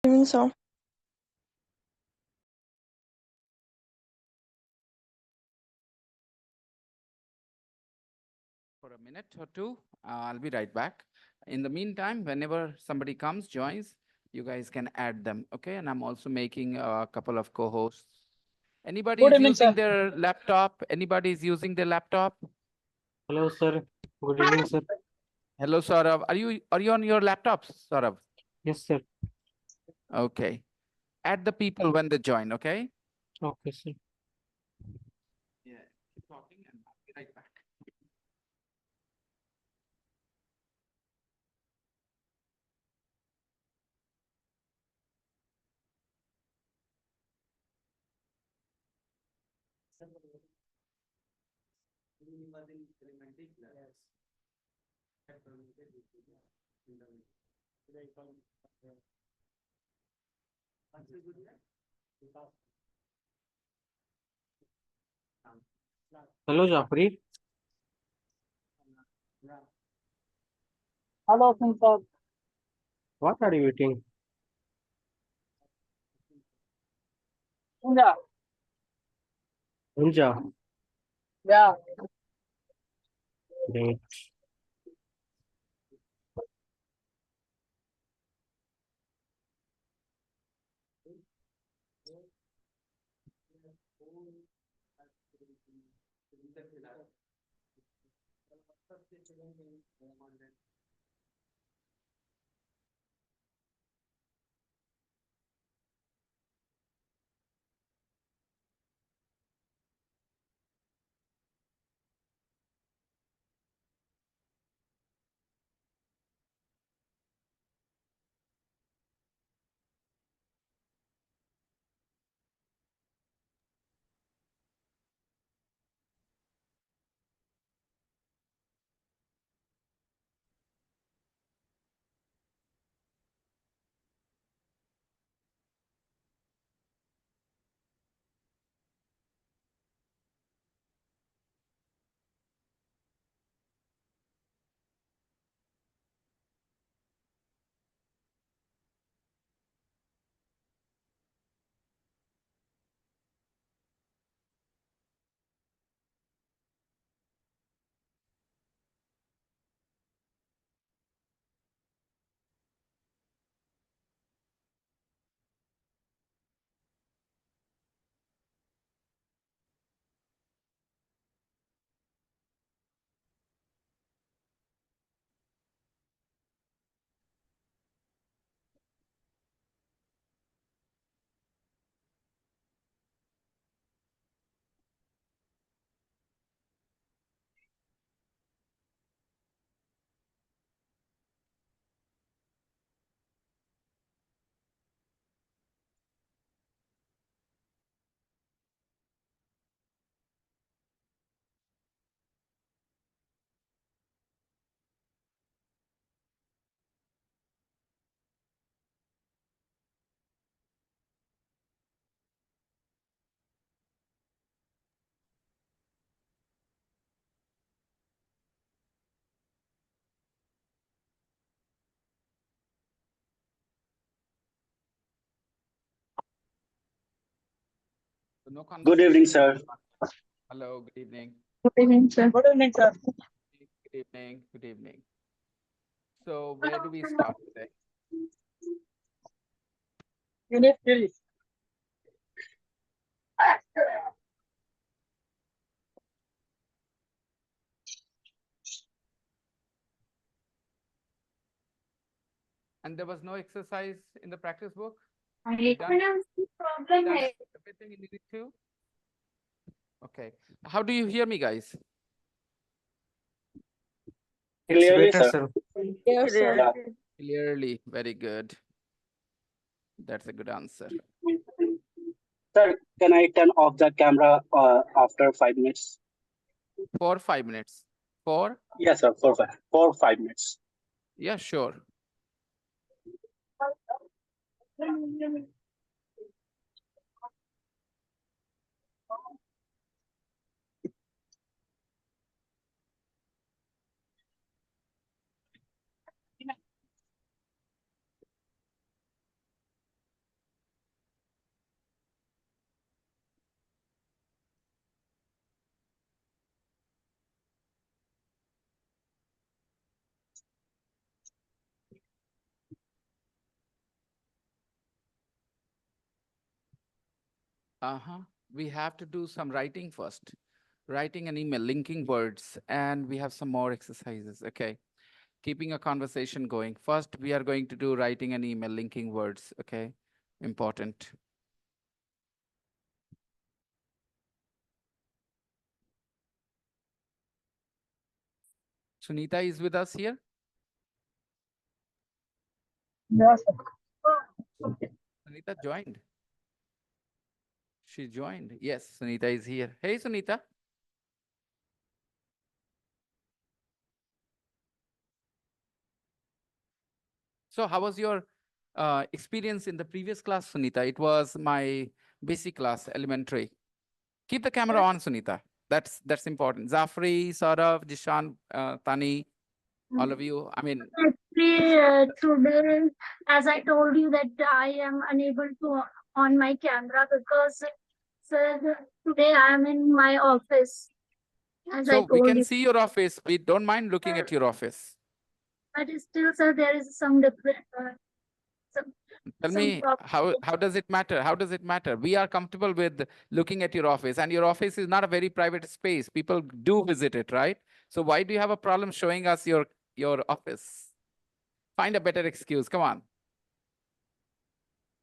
Evening, sir. For a minute or two. I'll be right back. In the meantime, whenever somebody comes, joins, you guys can add them. Okay. And I'm also making a couple of co hosts. Anybody Good is evening, using sir. their laptop? Anybody is using their laptop? Hello, sir. Good evening, sir. Hello, Saurav. Are you on your laptops, Saurav? Yes, sir. Okay. Add the people when they join. Okay. Okay, sir. Yeah. Keep talking and I'll be right back. Hello, Jafri. Hello, sir. What are you eating? Yeah. Unja. Yeah. Great. So no Good evening, conversation. sir. Hello. Good evening. Good evening, sir. Good evening, sir. Good evening. Good evening. So where do we start today? Unit 3. And there was no exercise in the practice book? You net done में ना उसकी problem done है. everything you needed to? Okay. How do you hear me, guys? It's Clearly, better, sir. sir. Yes, sir. Yeah. Clearly. Very good. That's a good answer. Sir, can I turn off the camera after 5 minutes? For 5 minutes. For? Yes, sir. For 5 minutes. Yeah, sure. Uh-huh. We have to do some writing first. Writing an email, linking words, and we have some more exercises. Okay. Keeping a conversation going. First, we are going to do writing an email, linking words. Okay. Important. Sunita is with us here. Yes, sir. Sunita joined. She joined. Yes, Sunita is here. Hey, Sunita. So, how was your experience in the previous class, Sunita? It was my basic class, elementary. Keep the camera on, Sunita. That's important. Zafri, Saurav, Jishan, Tani, all of you. I mean, Actually, today, as I told you that I am unable to on my camera because sir, today I am in my office, as I so we told can you. see your office. We don't mind looking at your office. But still, sir, there is some different, some Tell some me problem. how does it matter? How does it matter? We are comfortable with looking at your office, and your office is not a very private space. People do visit it, right? So why do you have a problem showing us your office? Find a better excuse. Come on.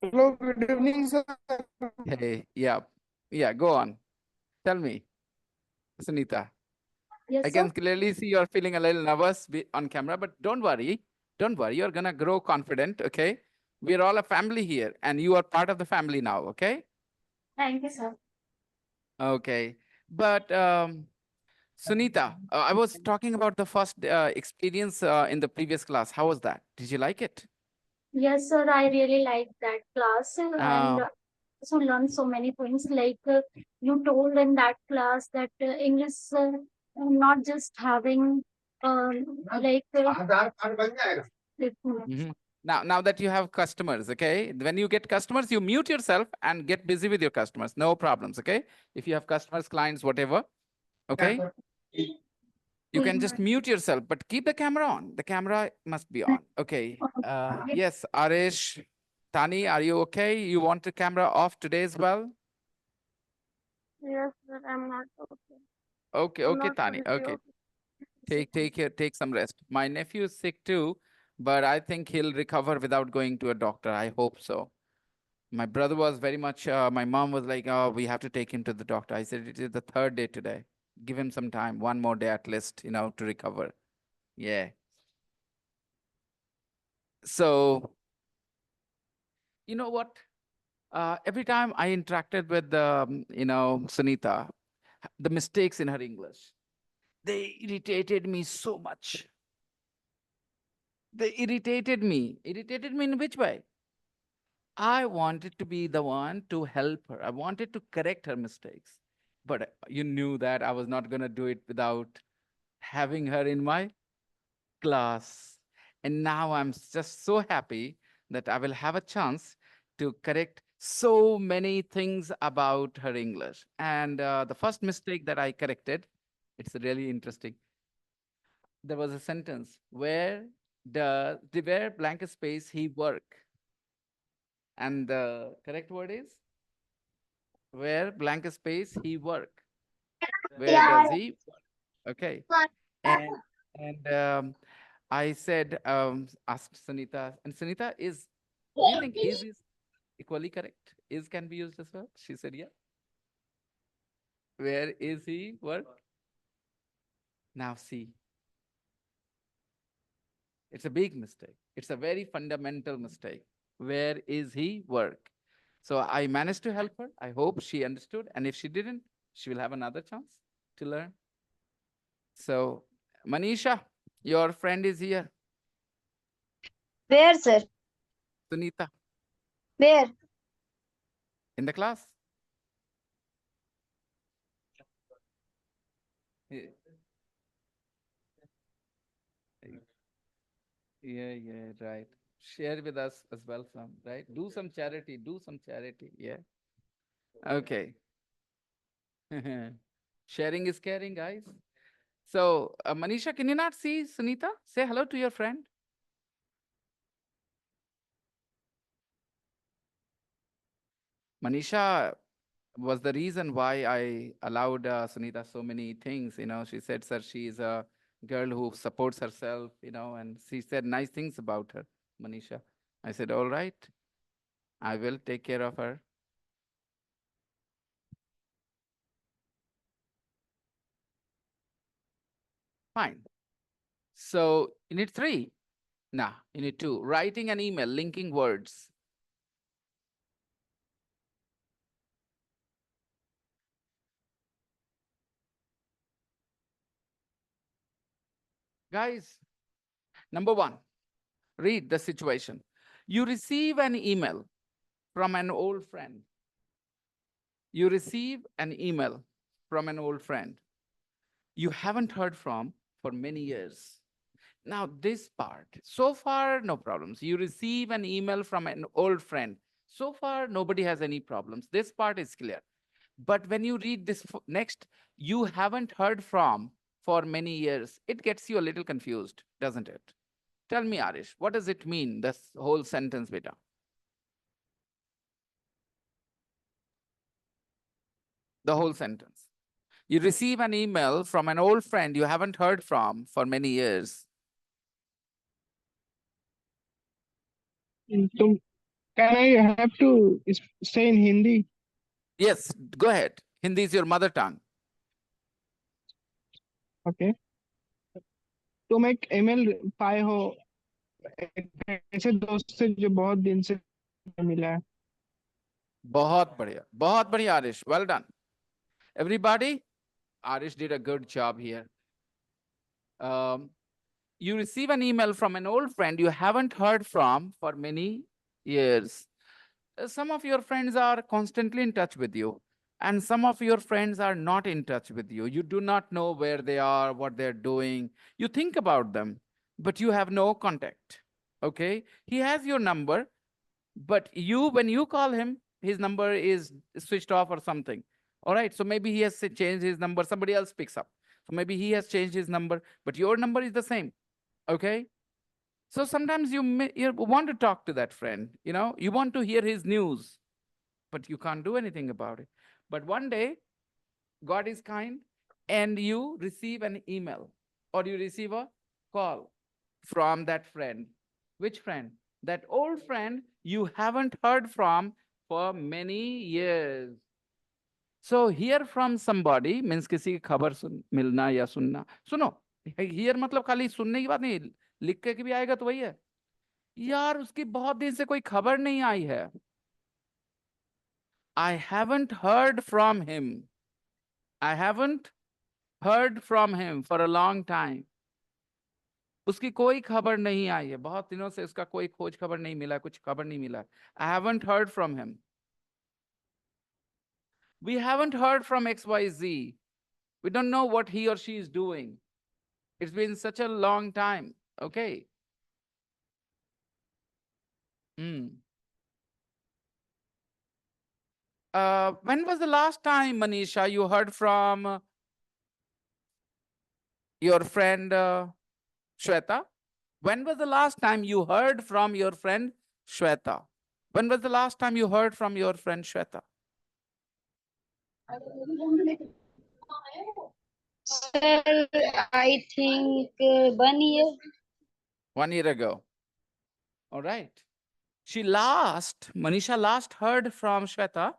Hello, good evening, sir. Hey, yeah, yeah. Go on. Tell me, Sunita. I Yes, sir. can clearly see you're feeling a little nervous on camera, but don't worry. Don't worry. You're gonna grow confident. Okay. We're all a family here, and you are part of the family now. Okay. Thank you, sir. Okay. But Sunita, I was talking about the first experience in the previous class. How was that? Did you like it? Yes, sir. I really like that class and Uh, also learned so many things. Like you told in that class that English not just having like mhm. Now that you have customers, okay, when you get customers, you mute yourself and get busy with your customers. No problems, okay? If you have customers, clients, whatever, okay, you can just mute yourself, but keep the camera on. The camera must be on. Okay. Yes, Arish, Tani, are you okay? You want the camera off today as well? Yes, sir. I'm not okay. Okay, I'm okay, not Tani. fully Okay. okay. Take some rest. My nephew is sick too, but I think he'll recover without going to a doctor. I hope so. My brother was very much. My mom was like, "Oh, we have to take him to the doctor." I said, "It is the third day today. Give him some time, one more day at least, to recover." Yeah. So you know what? Every time I interacted with Sunita, the mistakes in her English, they irritated me so much. They irritated me. Irritated me in which way? I wanted to be the one to help her. I wanted to correct her mistakes. But you knew that I was not going to do it without having her in my class. And now I'm just so happy that I will have a chance to correct so many things about her English. And the first mistake that I corrected, it's really interesting. There was a sentence where blank space he work, and the correct word is where blank space he work. Where does he work? Okay. And and I said, asked Sunita, and Sunita do you think is equally correct? Is can be used as well? She said, yeah. Where is he work? Now see, it's a big mistake. It's a very fundamental mistake. Where is he work? So I managed to help her. I hope she understood. And if she didn't, she will have another chance to learn. So, Manisha, your friend is here. Where, sir? Sunita, Where? in the class. Eh, eh, Yeah, yeah, right. Share with us as well some, right? Do some charity, do some charity. Yeah. Okay. Sharing is caring, guys. So, Manisha, can you not see Sunita? Say hello to your friend. Manisha, was the reason why I allowed Sunita so many things. She said, "Sir, she is a girl who supports herself," and she said nice things about her, Manisha. I said, "All right, I will take care of her." Fine. So you need three. Nah, you need two. Writing an email, linking words. Guys, number one, read the situation. You receive an email from an old friend. You receive an email from an old friend you haven't heard from for many years. Now, this part, so far, no problems. You receive an email from an old friend. So far, nobody has any problems. This part is clear. But when you read this next, you haven't heard from for many years, it gets you a little confused, doesn't it? Tell me, Arish, what does it mean, this whole sentence, beta? The whole sentence. You receive an email from an old friend you haven't heard from for many years. तुम can I have to say in Hindi? Yes, go ahead. Hindi is your mother tongue. Okay. तुम एक email पाए हो एक ऐसे दोस्त से जो बहुत दिन से मिला है. बहुत बढ़िया, Arish. Well done. Everybody, Arish did a good job here. You receive an email from an old friend you haven't heard from for many years. Some of your friends are constantly in touch with you, and some of your friends are not in touch with you. You do not know where they are, what they're doing. You think about them, but you have no contact. Okay? He has your number, but when you call him, his number is switched off or something. All right? So maybe he has changed his number, somebody else picks up. So maybe he has changed his number, but your number is the same. Okay? So sometimes you want to talk to that friend, you want to hear his news, but you can't do anything about it. But one day, God is kind, and you receive an email or you receive a call from that friend. Which friend? That old friend you haven't heard from for many years. So hear from somebody means किसी की खबर मिलना या सुनना. सुनो, hear मतलब खाली सुनने की बात नहीं, लिख के भी आएगा तो वही है. यार उसकी बहुत दिन से कोई खबर नहीं आई है. I haven't heard from him. I haven't heard from him for a long time. उसकी कोई खबर नहीं आई है, बहुत दिनों से उसका कोई खोज खबर नहीं मिला, कुछ खबर नहीं मिला. I haven't heard from him. We haven't heard from XYZ. We don't know what he or she is doing. It's been such a long time. Okay. When was the last time, Manisha, you heard from your friend Shweta? When was the last time you heard from your friend Shweta? When was the last time you heard from your friend Shweta? Sir, I think 1 year. 1 year ago. All right. Manisha last heard from Shweta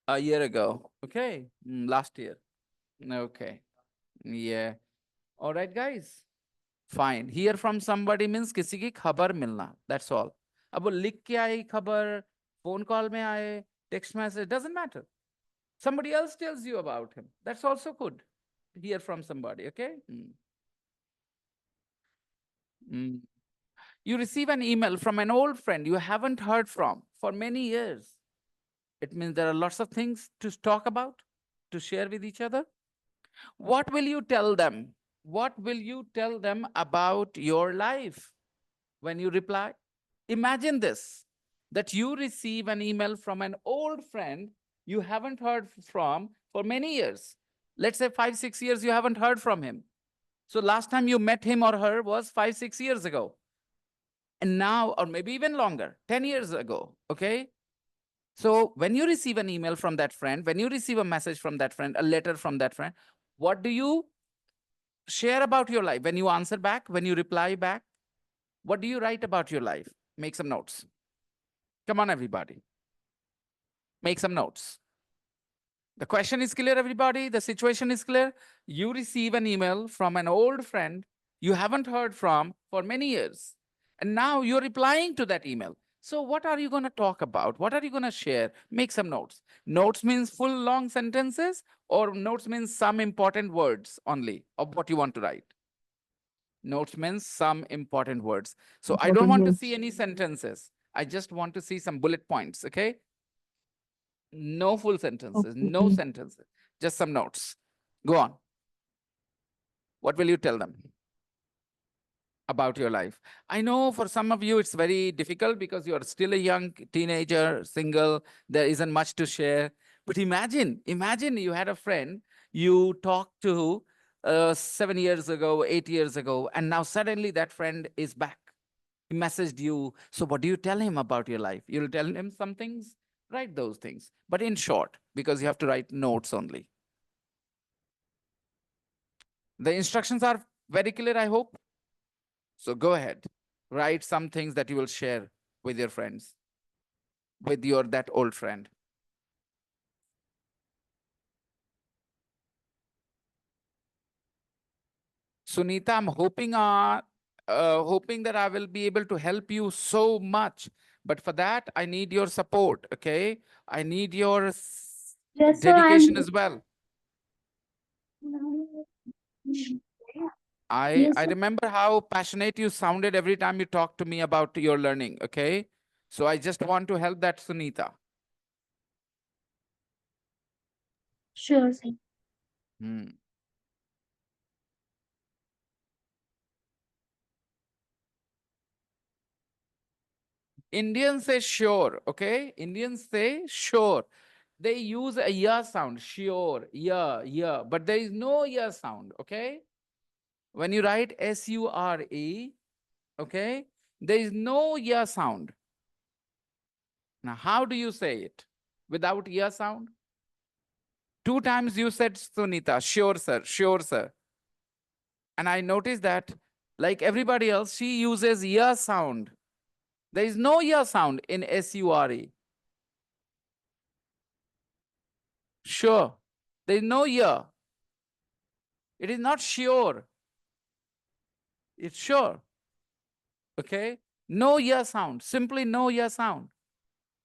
a year ago. Okay. Last year. Okay. Yeah. All right, guys. Fine. Hear from somebody means किसी की खबर मिलना. That's all. अब वो लिख के आई खबर, phone call में आए, text message, doesn't matter. Somebody else tells you about him. That's also good. Hear from somebody, okay? You receive an email from an old friend you haven't heard from for many years. It means there are lots of things to talk about, to share with each other. What will you tell them? What will you tell them about your life when you reply? Imagine this, that you receive an email from an old friend you haven't heard from for many years. Let's say 5, 6 years you haven't heard from him. So last time you met him or her was 5, 6 years ago. And now, or maybe even longer, 10 years ago, okay? So when you receive an email from that friend, when you receive a message from that friend, a letter from that friend, what do you share about your life? When you answer back, when you reply back, what do you write about your life? Make some notes. Come on, everybody. Make some notes. The question is clear, everybody. The situation is clear. You receive an email from an old friend you haven't heard from for many years. And now you're replying to that email. So what are you going to talk about? What are you going to share? Make some notes. Notes means full long sentences, or notes means some important words only of what you want to write. Notes means some important words. So I don't Important want to words. see any sentences. I just want to see some bullet points, okay? No full sentences, no Okay. sentences, just some notes. Go on. What will you tell them about your life? I know for some of you it's very difficult because you're still a young teenager, single, there isn't much to share. But imagine you had a friend you talked to 7 years ago, 8 years ago, and now suddenly that friend is back. He messaged you. So what do you tell him about your life? You'll tell him some things, write those things, but in short, because you have to write notes only. The instructions are very clear, I hope. So go ahead, write some things that you will share with your friends, with your that old friend. Sunita, I'm hoping that I will be able to help you so much. But for that, I need your support, okay? I need your Yes, sir. dedication as well. I Yes, sir. remember how passionate you sounded every time you talked to me about your learning, okay? So I just want to help that, Sunita. Sure, sir. Hmm. Indians say sure, okay? Indians say sure. They use a ya sound, sure, yeah, but there is no ya sound, okay? When you write S-U-R-E, okay, there is no ya sound. Now, how do you say it without ya sound? 2 times you said, Sunita, sure, sir, sure, sir. And I noticed that, like everybody else, she uses ya sound. There is no ya sound in S-U-R-E. Sure. There is no ya. It is not sure. It's sure. Okay? No ya sound. Simply no ya sound.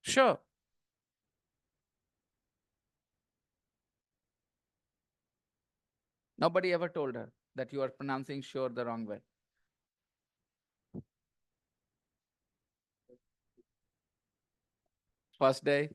Sure. Nobody ever told her that you are pronouncing sure the wrong way. First day.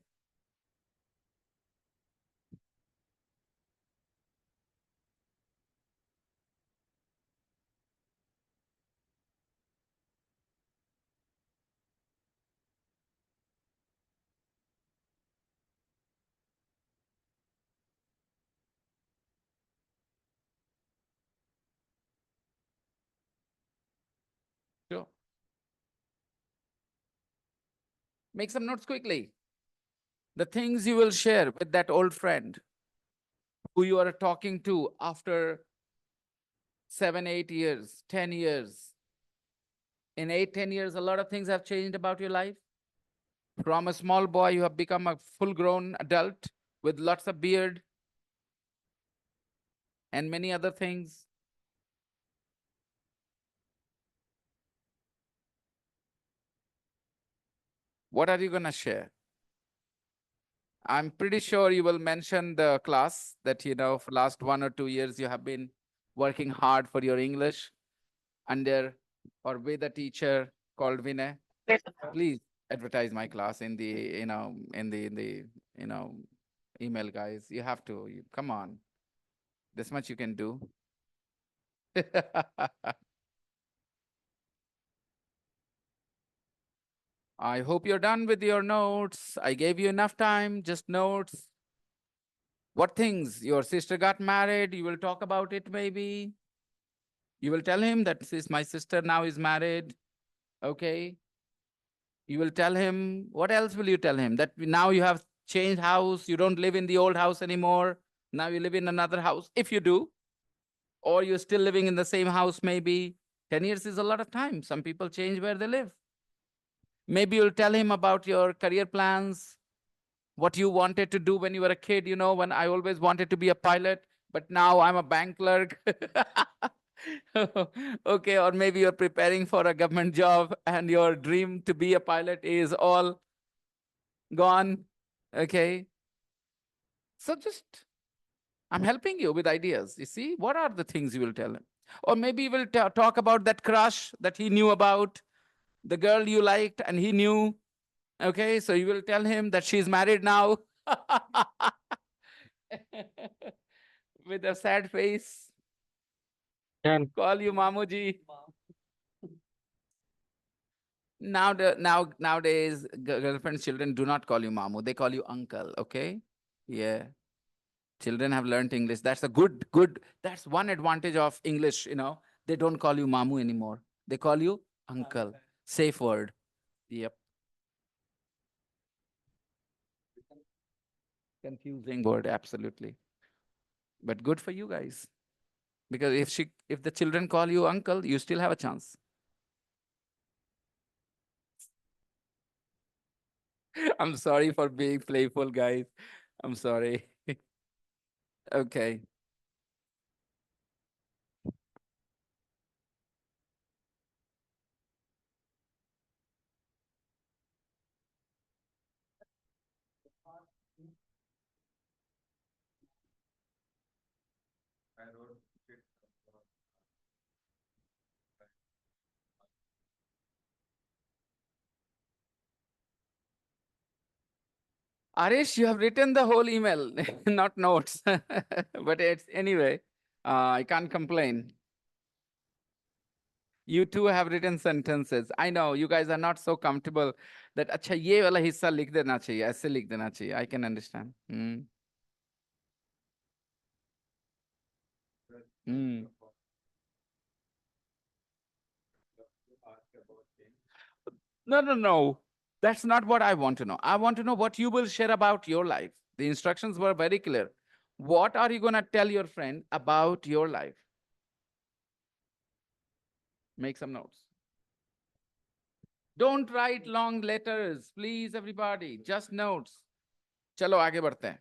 Sure. Make some notes quickly. The things you will share with that old friend who you are talking to after 7, 8 years, 10 years. In 8, 10 years, a lot of things have changed about your life. From a small boy, you have become a full-grown adult with lots of beard and many other things. What are you going to share? I'm pretty sure you will mention the class that, for last 1 or 2 years, you have been working hard for your English under or with a teacher called Vinay. Please advertise my class in the, email, guys. You have to. Come on. This much you can do. I hope you're done with your notes. I gave you enough time, just notes. What things? Your sister got married. You will talk about it maybe. You will tell him that my sister now is married. Okay. You will tell him, what else will you tell him? That now you have changed house, you don't live in the old house anymore. Now you live in another house, if you do, or you're still living in the same house, maybe. 10 years is a lot of time. Some people change where they live. Maybe you'll tell him about your career plans, what you wanted to do when you were a kid. You know, when I always wanted to be a pilot, but now I'm a bank clerk. Okay, or maybe you're preparing for a government job and your dream to be a pilot is all gone. Okay. So just, I'm helping you with ideas. You see, what are the things you will tell him? Or maybe you will talk about that crush that he knew about, the girl you liked and he knew. Okay, so you will tell him that she's married now. With a sad face. Done. Call you Mamuji. Nowadays, girlfriends, children do not call you Mamu. They call you uncle. Okay. Yeah. Children have learned English. That's a good, that's one advantage of English, you know. They don't call you Mamu anymore. They call you uncle. Safe word. Yep. Confusing word, absolutely. But good for you guys. Because if the children call you uncle, you still have a chance. I'm sorry for being playful, guys. I'm sorry. Okay. Arish, you have written the whole email, not notes. But it's anyway, I can't complain. You too have written sentences. I know you guys are not so comfortable that अच्छा ये वाला हिस्सा लिख देना चाहिए, ऐसे लिख देना चाहिए. I can understand. No, no, no. That's not what I want to know. I want to know what you will share about your life. The instructions were very clear. What are you going to tell your friend about your life? Make some notes. Don't write long letters, please, everybody. Just notes. Chalo, आगे बढ़ते हैं.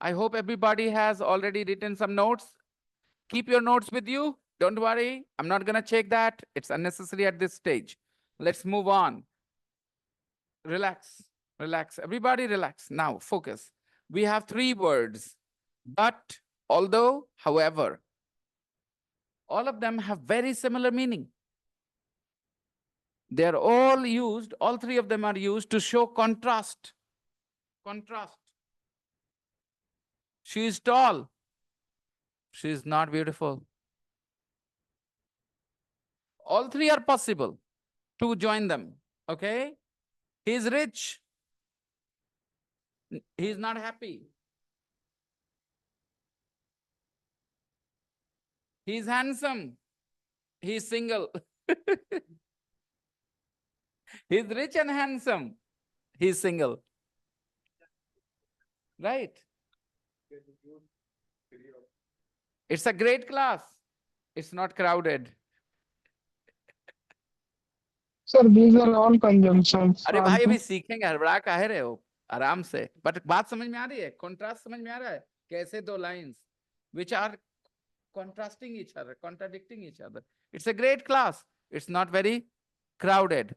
I hope everybody has already written some notes. Keep your notes with you. Don't worry. I'm not going to check that. It's unnecessary at this stage. Let's move on. Relax. Relax. Everybody relax. Now, focus. We have 3 words. But, although, however. All of them have very similar meaning. They're all used, all 3 of them are used to show contrast. Contrast. She is tall. She is not beautiful. All 3 are possible to join them. Okay? He is rich. He is not happy. He is handsome. He is single. He is rich and handsome. He is single. Right? It's a great class. It's not crowded. Sir, these are all conjunctions. अरे भाई अभी सीखेंगे, हड़बड़ा काहे रहे हो? आराम से. बट बात समझ में आ रही है? कॉन्ट्रास्ट समझ में आ रहा है? कैसे 2 lines which are contrasting each other, contradicting each other. It's a great class. It's not very crowded.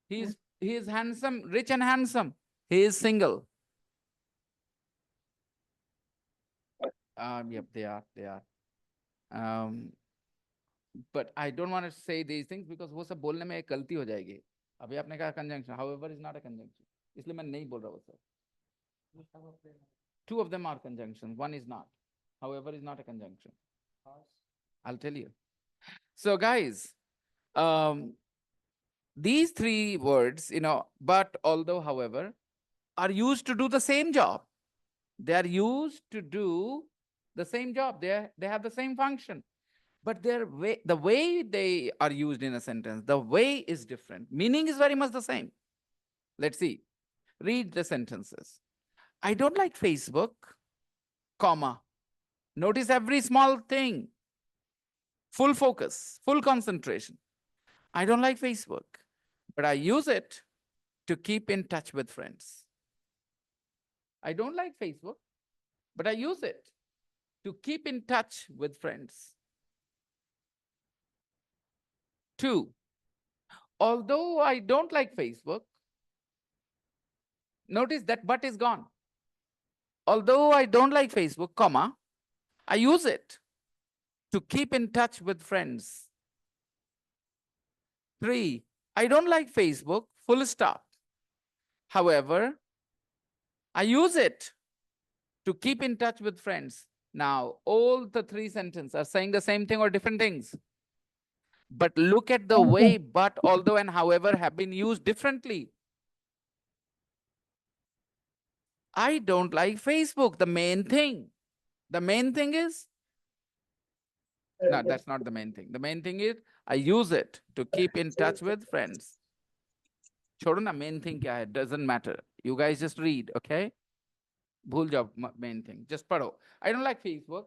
He is handsome, rich and handsome. He is single. Yep, they are. But I don't want to say these things because वो सब बोलने में एक गलती हो जाएगी. अभी आपने कहा conjunction. However is not a conjunction. इसलिए मैं नहीं बोल रहा वो सब. 2 of them are conjunctions. 1 is not. However is not a conjunction. I'll tell you. So guys, these 3 words, you know, but, although, however, are used to do the same job. They are used to do the same job. They have the same function. but the way they are used in a sentence, the way is different. Meaning is very much the same. Let's see. Read the sentences. I don't like Facebook, comma. Notice every small thing. Full focus, full concentration. I don't like Facebook, but I use it to keep in touch with friends. I don't like Facebook, but I use it to keep in touch with friends. 2, although I don't like Facebook, notice that but is gone. Although I don't like Facebook, comma, I use it to keep in touch with friends. 3, I don't like Facebook, full stop. However, I use it to keep in touch with friends. Now, all the 3 sentences are saying the same thing or different things. But look at the way but, although, and however have been used differently. I don't like Facebook, the main thing. The main thing is, no, that's not the main thing. The main thing is, I use it to keep in touch with friends. छोड़ो ना, main thing क्या है? Doesn't matter. You guys just read, okay? भूल जाओ main thing. Just पढ़ो. I don't like Facebook,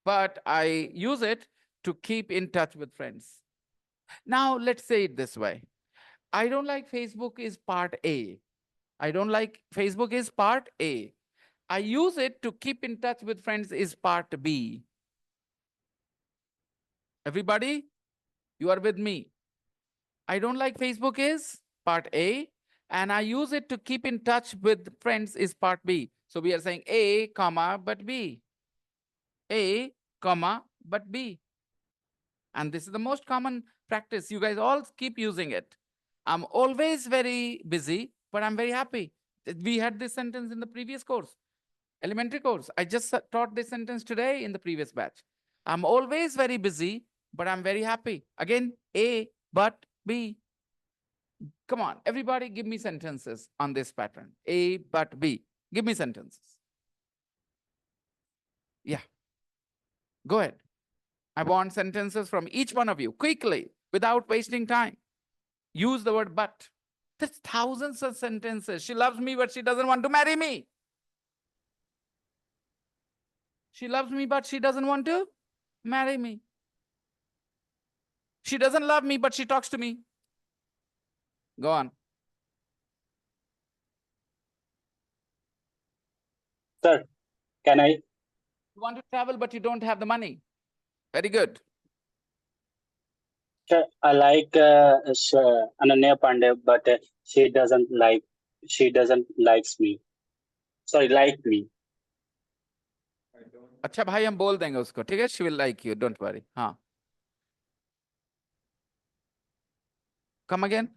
but I use it to keep in touch with friends. Now, let's say it this way. I don't like Facebook is part A. I don't like Facebook is part A. I use it to keep in touch with friends is part B. Everybody, you are with me. I don't like Facebook is part A, and I use it to keep in touch with friends is part B. So we are saying A, comma, but B. A, comma, but B. And this is the most common practice. You guys all keep using it. I'm always very busy, but I'm very happy. We had this sentence in the previous course, elementary course. I just taught this sentence today in the previous batch. I'm always very busy, but I'm very happy. Again, A, but B. Come on, everybody give me sentences on this pattern. A, but B. Give me sentences. Yeah. Go ahead. I want sentences from each one of you quickly, without wasting time. Use the word but. There's thousands of sentences. She loves me, but she doesn't want to marry me. She loves me, but she doesn't want to marry me. She doesn't love me, but she talks to me. Go on. Sir, can I? You want to travel, but you don't have the money. Very good. Sir, I like Ananya Pandey, but she doesn't likes me. Sorry, like me. अच्छा भाई हम बोल देंगे उसको, ठीक है? She will like you, don't worry. हाँ. Come again.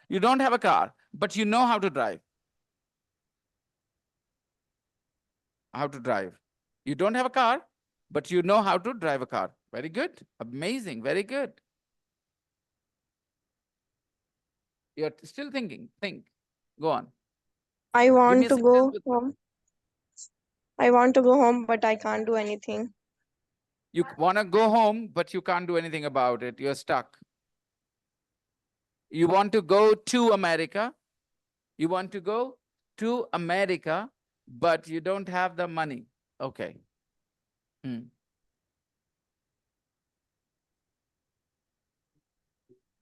You don't have a car, but you know how to drive. How to drive. You don't have a car, but you know how to drive a car. Very good. Amazing. Very good. You're still thinking. Think. Go on. I Give me want a to sentence go with home. I want to go home, but I can't do anything. you want to go home, but you can't do anything about it. You're stuck. You want to go to America. You want to go to America, but you don't have the money. Okay.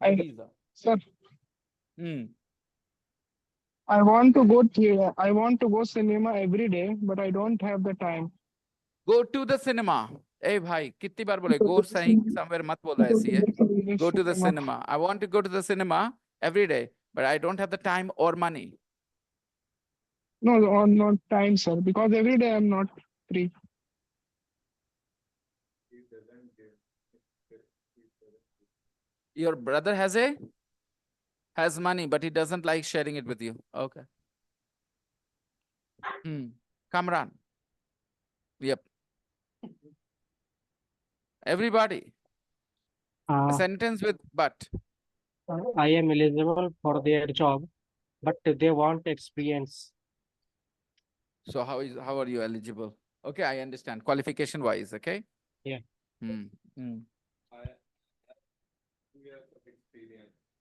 Visa. Sir, Hmm. I want to go cinema every day, but I don't have the time. Go to the cinema. Hey bhai, कितनी बार बोले go somewhere मत बोलो ऐसी है. Go to the cinema. I want to go to the cinema every day, but I don't have the time or money. No, not time, sir, because every day I'm not free. Your brother has money, but he doesn't like sharing it with you. Okay. Kamran. Yep. Everybody. A sentence with but. I am eligible for their job, but they want experience. So how are you eligible? Okay, I understand. Qualification wise, okay? Yeah. Hmm.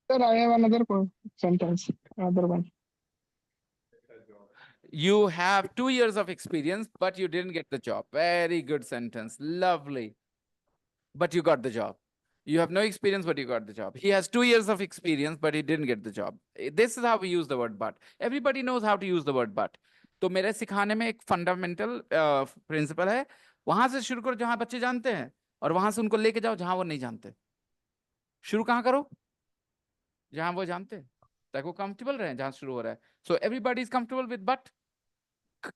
Sir, I have another sentence. Another one. You have 2 years of experience, but you didn't get the job. Very good sentence. Lovely. But you got the job. You have no experience, but you got the job. He has 2 years of experience, but he didn't get the job. This is how we use the word but. Everybody knows how to use the word but. तो मेरे सिखाने में एक fundamental principle है, वहां से शुरू करो जहां बच्चे जानते हैं, और वहां से उनको लेके जाओ जहां वो नहीं जानते. शुरू कहां करो? जहां वो जानते हैं, ताकि वो कंफर्टेबल रहे जहां शुरू हो रहा है. So everybody is comfortable with but.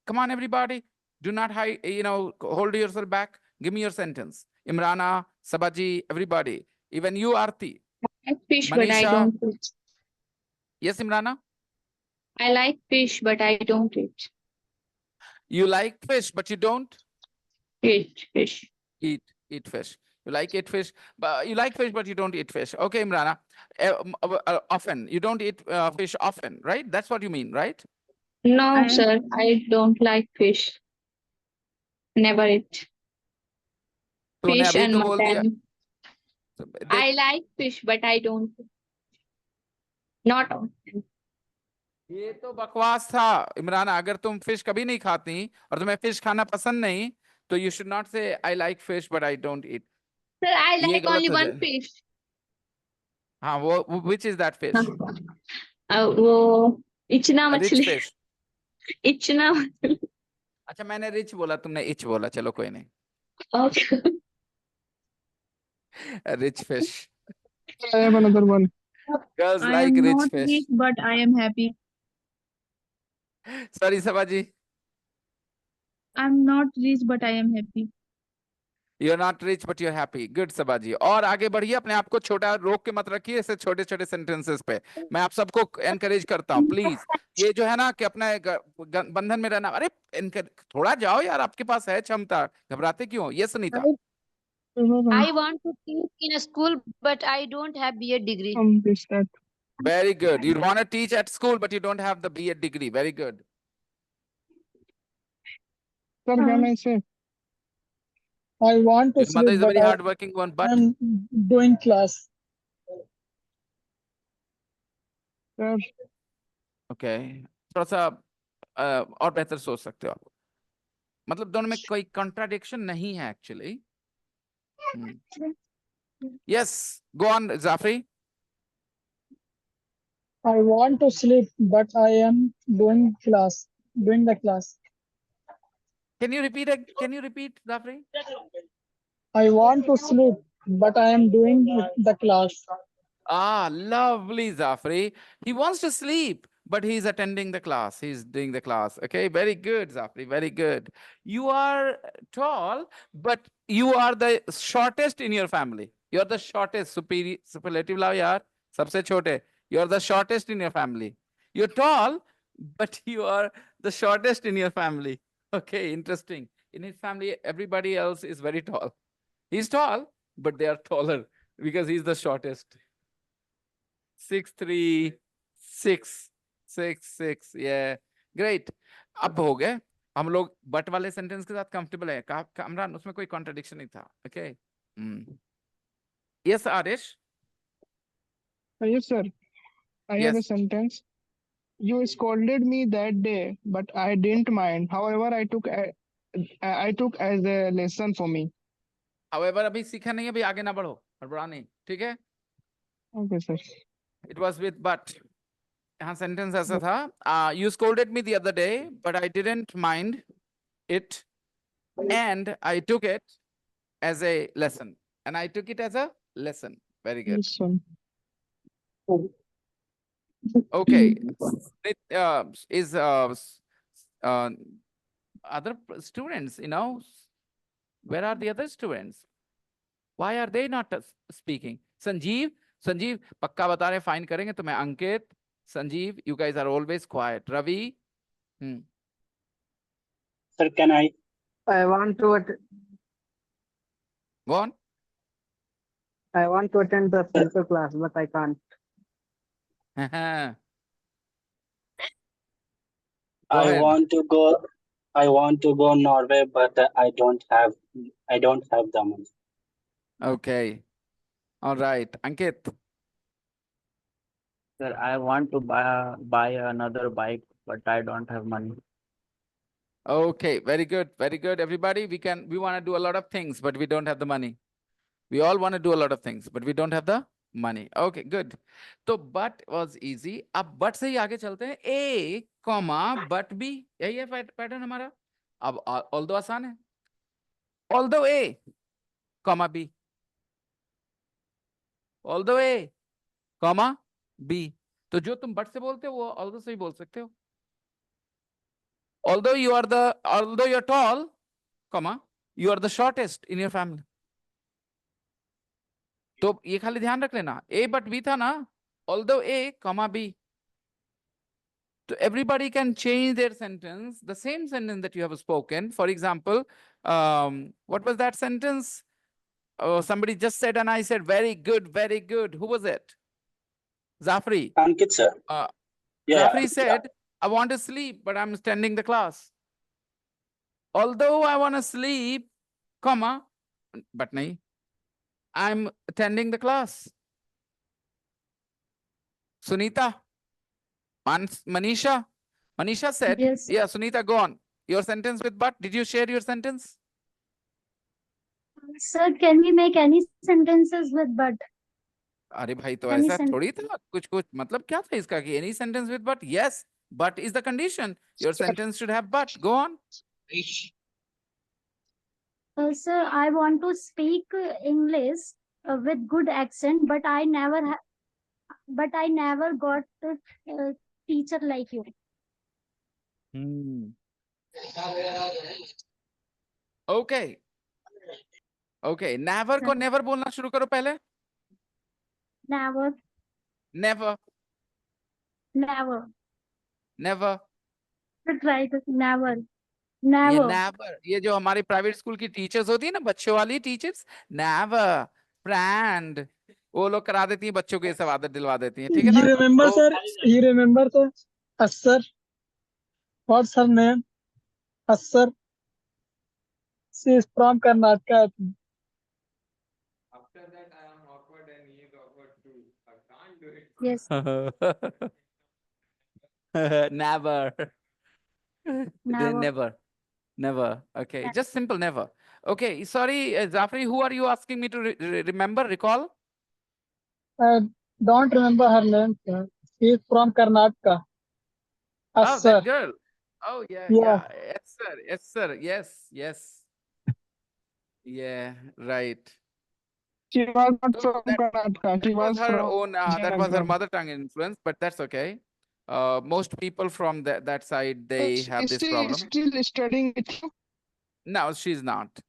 Come on, everybody. Do not hide, hold yourself back. Give me your sentence. Imrana, Sabaji, everybody. Even you, Arti. I like fish, but I Manisha. don't eat. Yes, Imrana? I like fish, but I don't eat. You like fish, but you don't Eat fish. eat fish. You like eat fish, but you like fish, but you don't eat fish. Okay, Imrana. Often. You don't eat fish often, right? That's what you mean, right? No, sir, I don't like fish. Never eat तूने fish अभी and तो बोल दिया. mutton. I देख, like fish, but I don't. Not often. ये तो बकवास था इमराना. अगर तुम फिश कभी नहीं खाती और तुम्हें फिश खाना पसंद नहीं, तो यू शुड नॉट से I like fish but I don't eat. Sir, I ये like गलत only हो one जाए. fish. हाँ, वो विच इज दैट फिश? वो इचना रिच मछली. फिश. इचना मछली. अच्छा, मैंने रिच बोला, तुमने इच बोला. चलो कोई नहीं. Okay. Rich fish. I have another one. Girls I like am rich not fish. rich, but I am happy. Sorry Sabaji. I'm not rich, but I am happy. You are not rich but you are happy. Good Sabaji. और आगे बढ़िए. अपने आप को छोटा रोक के मत रखिए ऐसे छोटे छोटे सेंटेंसेस पे. मैं आप सबको एनकरेज करता हूँ, प्लीज. ये जो है ना कि अपना बंधन में रहना. अरे थोड़ा जाओ यार, आपके पास है क्षमता. घबराते क्यों? ये Sunita. I want to teach in a school, but I don't have BA degree. This that. Very good. You want to teach at school, but you don't have the B.Ed degree. Very good. Sir, can I say? I want to Your mother sleep, is a but very hardworking one, but I'm doing class. Sir, okay. थोड़ा सा और बेहतर सोच सकते हो आप. मतलब दोनों में कोई contradiction नहीं है actually. Yes, go on, Zafri. I want to sleep, but I am doing class. Doing the class. Can you repeat it? Can you repeat, Zafri? I want to sleep, but I am doing the class. Ah, lovely, Zafri. He wants to sleep, but he's attending the class. He's doing the class. Okay, very good, Zafri. Very good. You are tall, but you are the shortest in your family. You're the shortest. Superlative lao yaar. Sabse chote. You're the shortest in your family. You're tall, but you are the shortest in your family. Okay, interesting. In his family, everybody else is very tall. He's tall, but they are taller because he's the shortest. 6'3", 6'6", yeah, great. अब हो गए हम लोग. But वाले sentence के साथ comfortable है. कामरान, उसमें कोई कॉन्ट्रडिक्शन नहीं था. Okay. Yes Aarish. Yes, sir. I have a Yes. sentence. You scolded me that day, but I didn't mind. However, I took as a lesson for me. However, अभी सीखा नहीं है. अभी आगे ना बढ़ो, हड़बड़ा नहीं. ठीक है. Okay, sir. It was with but. यहाँ सेंटेंस ऐसा था. You scolded me the other day, but I didn't mind it, and I took it as a lesson. And I took it as a lesson. Very good. Yes, sir. Okay. Is other students, where are the other students? Why are they not speaking? Sanjeev, पक्का बता रहे, fine करेंगे तुम्हें. Ankit, Sanjeev, you guys are always quiet. Ravi. Sir, can I? I want to Go on. I want to attend the filter class, but I can't. Go I ahead. want to go Norway, but I don't have I don't have the money. Okay. All right. Ankit. Sir, I want to buy another bike, but I don't have money. Okay. Very good. Very good. Everybody, we want to do a lot of things, but we don't have the money. We all want to do a lot of things, but we don't have the money. Okay, good. तो but was easy. अब but से ही आगे चलते हैं. A, comma, but B. यही है pattern हमारा. अब although आसान है. Although A, comma B. Although A, comma B. तो जो तुम but से बोलते हो वो although से ही बोल सकते हो. Although you're tall, comma, you are the shortest in your family. तो ये खाली ध्यान रख लेना. A but B था ना. Although A, comma B. So everybody can change their sentence, the same sentence that you have spoken. For example, what was that sentence? Oh, somebody just said, and I said, very good, very good. Who was it? Zafri. Ankit, sir. Yeah, Zafri said, I want to sleep, but I'm attending the class. Although I want to sleep, comma, but nahi, I'm attending the class. Sunita, Manisha said, Yes. yeah, Sunita, go on. Your sentence with but. Did you share your sentence? Sir, can we make any sentences with but? अरे भाई तो Any ऐसा sen- थोड़ी था कुछ कुछ मतलब क्या था इसका कि any sentence with but. Yes, but is the condition. Your sentence should have but. Go on. Sir, I want to speak English with good accent, but I never got a teacher like you. Okay. Okay. Never को never बोलना शुरू करो पहले. Never, Never. never. Never. Right, never, ये never. never. ये जो हमारी private school की टीचर्स होती है ना बच्चों वाली टीचर्स. Never. Friend. वो लोग करा देती हैं बच्चों को ये सब आदत दिलवा देती हैं. ठीक है ना? remember, sir? You remember, sir? Sir. What's her name? Sir. She is from Karnataka. I think. After that, I am awkward and he is awkward too. I can't do it. Yes, Never. never. Never. Never. Okay. Just simple never. Okay. Sorry, Zafri, who are you asking me to remember, recall? I don't remember her name, sir. She is from Karnataka. Oh, Sir. that girl. Oh, yeah. Yeah. Yes, sir. Yes, sir. Yes. Yeah, right. She was not So from Karnataka. She That was was her from own, that was her Vijayanagar. mother tongue influence, but that's okay. Most people from that side, they have Is this she problem. still studying with you? No, she's not.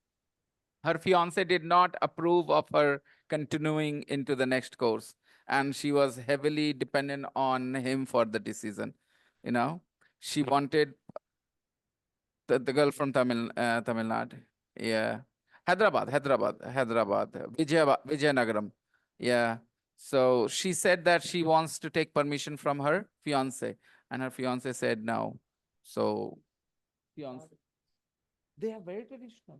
Her fiance did not approve of her continuing into the next course, and she was heavily dependent on him for the decision. You know, she wanted the girl from Tamil Nadu. Yeah, Hyderabad, Vijayanagaram. Yeah. So she said that she wants to take permission from her fiance, and her fiance said no. So, fiance, they are very traditional.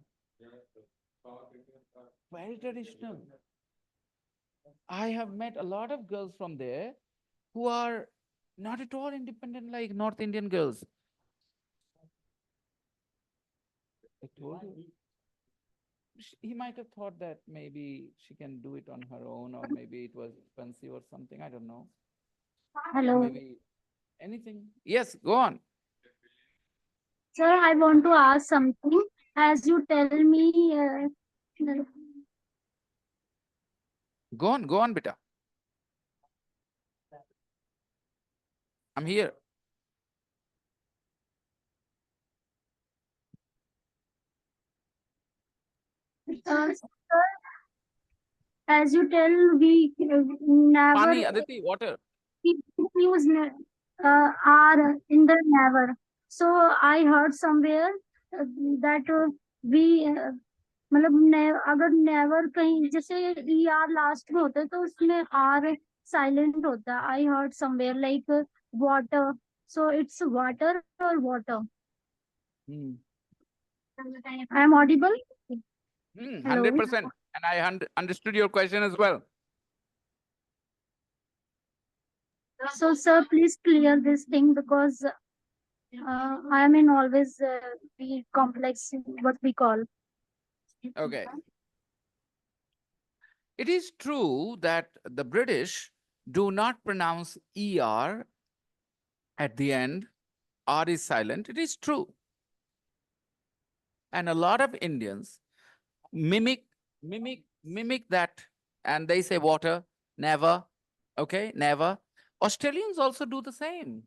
Very traditional. I have met a lot of girls from there who are not at all independent like North Indian girls. I told you. He might have thought that maybe she can do it on her own, or maybe it was expensive or something. I don't know. Hello. Maybe anything. Yes, go on. Sir, I want to ask something. As you tell me, Go on, beta. I'm here. sir, as you tell, we never Pani, Aditi, water. use are in the never. So I heard somewhere that we मतलब अगर never कहीं जैसे E R last में होता है तो उसमें are silent होता है. I heard somewhere like water. So it's water और water. I am audible. Hello. 100%. And I understood your question as well. So, sir, please clear this thing because I am in always be complex, what we call. Okay. It is true that the British do not pronounce ER at the end. R is silent. It is true. And a lot of Indians mimic that, and they say water, never. Okay, never. Australians also do the same.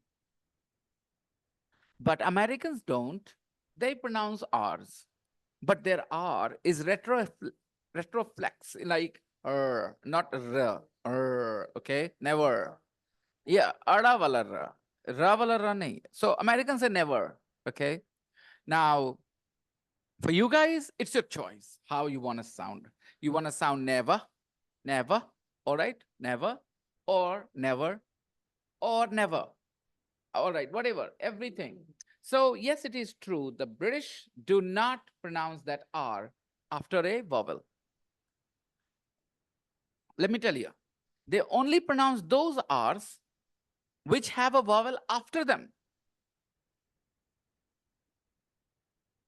But Americans don't. They pronounce R's. But their R is retroflex, like not r, okay? Never. Yeah, ara wala ra. Ra wala ra nahi. So Americans say never, okay? Now, for you guys, it's your choice how you want to sound. You want to sound never, never, all right? Never, or never, or never. All right, whatever, everything. So yes, it is true. The British do not pronounce that R after a vowel. Let me tell you, they only pronounce those R's which have a vowel after them.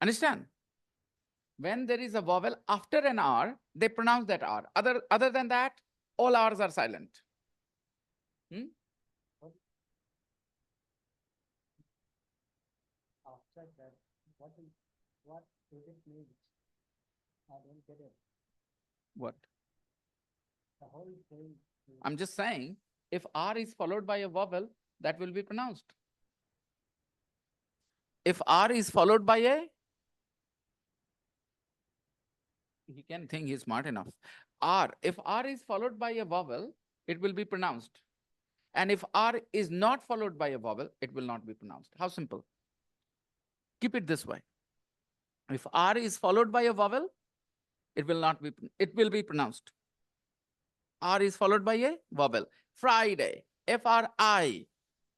Understand? When there is a vowel after an R, they pronounce that R. Other than that, all R's are silent. Hmm? After that, what does it mean? I don't get it. What? The whole thing. I'm just saying, if R is followed by a vowel, that will be pronounced. If R is followed by a, he can think he's smart enough. If R is followed by a vowel, it will be pronounced. And if R is not followed by a vowel, it will not be pronounced. How simple? Keep it this way. If R is followed by a vowel, it will be pronounced. R is followed by a vowel. Friday, F-R-I,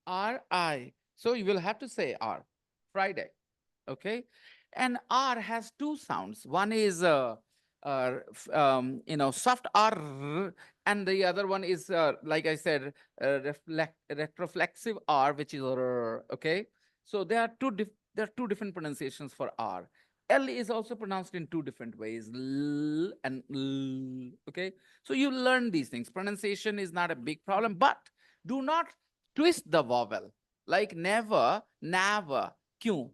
R-I. So you will have to say R, Friday, okay? And R has two sounds. One is, soft R, and the other one is, like I said, retroflexive R, which is R, okay? So there are two different pronunciations for R. L is also pronounced in two different ways, L and L, okay? So you learn these things. Pronunciation is not a big problem, but do not twist the vowel. Like never, never, क्यों?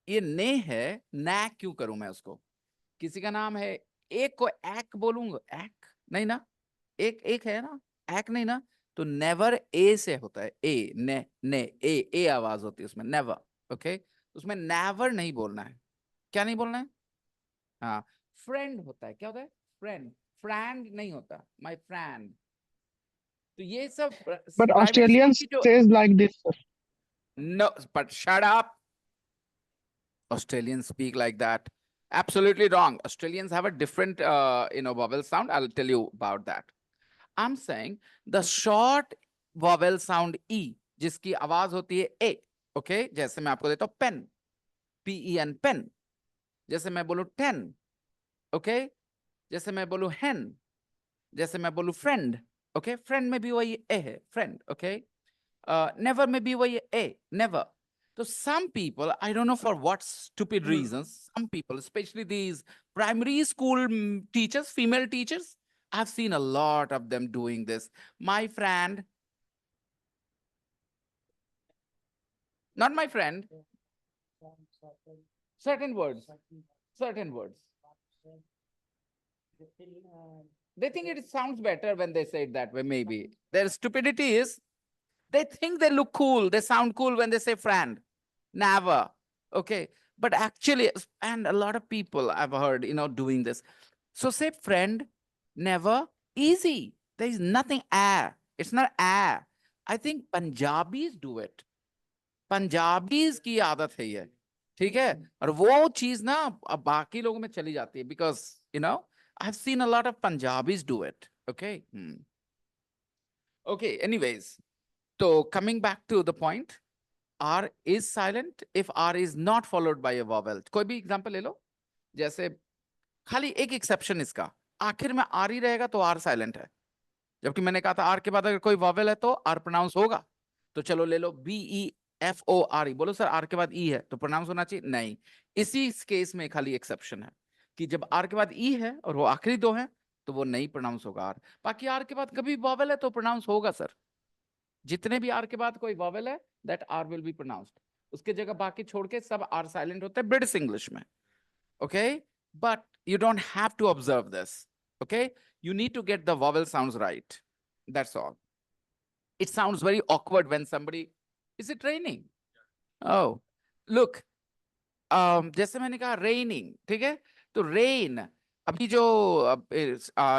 ये ने है, ना क्यों करूं मैं उसको? किसी का नाम है, एक को एक बोलूंगा, एक नहीं ना, एक है ना, एक नहीं ना, तो नेवर ए से होता है, ए ने ए आवाज होती है उसमें, नेवर, ओके? उसमें नेवर नहीं बोलना है. क्या नहीं बोलना है? हाँ, फ्रेंड होता है. क्या होता है? फ्रेंड. फ्रेंड नहीं होता, माय फ्रेंड. तो ये सब But private Australians speech की जो, says like this, sir. no, but shut up. Australians speak like that. Absolutely wrong. Australians have a different, vowel sound. I'll tell you about that. I'm saying the short vowel sound E, जिसकी आवाज होती है A, okay? जैसे मैं आपको देता हूँ pen, P-E-N, pen. जैसे मैं बोलूँ 10, okay? जैसे मैं बोलूँ hen, जैसे मैं बोलूँ friend, okay? Friend में भी वही A है, friend, okay? Never में भी वही A, never. So some people, I don't know for what stupid reasons, some people, especially these primary school teachers, female teachers, I've seen a lot of them doing this. My friend, not my friend, certain words. They think it sounds better when they say it that way, maybe. Their stupidity is, they think they look cool, they sound cool when they say friend. Never. Okay. But actually, and a lot of people I've heard, doing this. So say friend, never, easy. There is nothing air. It's not air. I think Punjabis do it. Punjabis की आदत है ये. ठीक है? और वो चीज ना अब बाकी लोगों में चली जाती है, because, I've seen a lot of Punjabis do it. Okay. Okay. Anyways, so coming back to the point, R is silent if R is not followed by a vowel. कोई भी example ले लो. जैसे खाली एक एक्सेप्शन इसका, आखिर में are ही रहेगा तो आर साइलेंट है, जबकि मैंने कहा था आर के बाद अगर कोई वॉवेल है तो आर प्रोनाउंस होगा। तो चलो ले लो BEFORE, बोलो सर आर के बाद ई है तो प्रोनाउंस होना चाहिए, नहीं। इसी केस में खाली एक्सेप्शन है कि जब आर के बाद ई है और वो आखिरी दो है तो वो नहीं प्रोनाउंस होगा आर, बाकी आर के बाद कभी वॉवेल है तो प्रोनाउंस होगा सर। जितने भी आर के बाद कोई वॉवेल है that R will be pronounced, उसके जगह बाकी छोड़ के सब आर साइलेंट होते हैं ब्रिटिश इंग्लिश में। Okay, but you don't have to observe this. Okay, you need to get the vowel sounds right, that's all. It sounds very awkward when somebody, is it raining? Oh, look, जैसे मैंने कहा raining, ठीक है, तो rain, अभी जो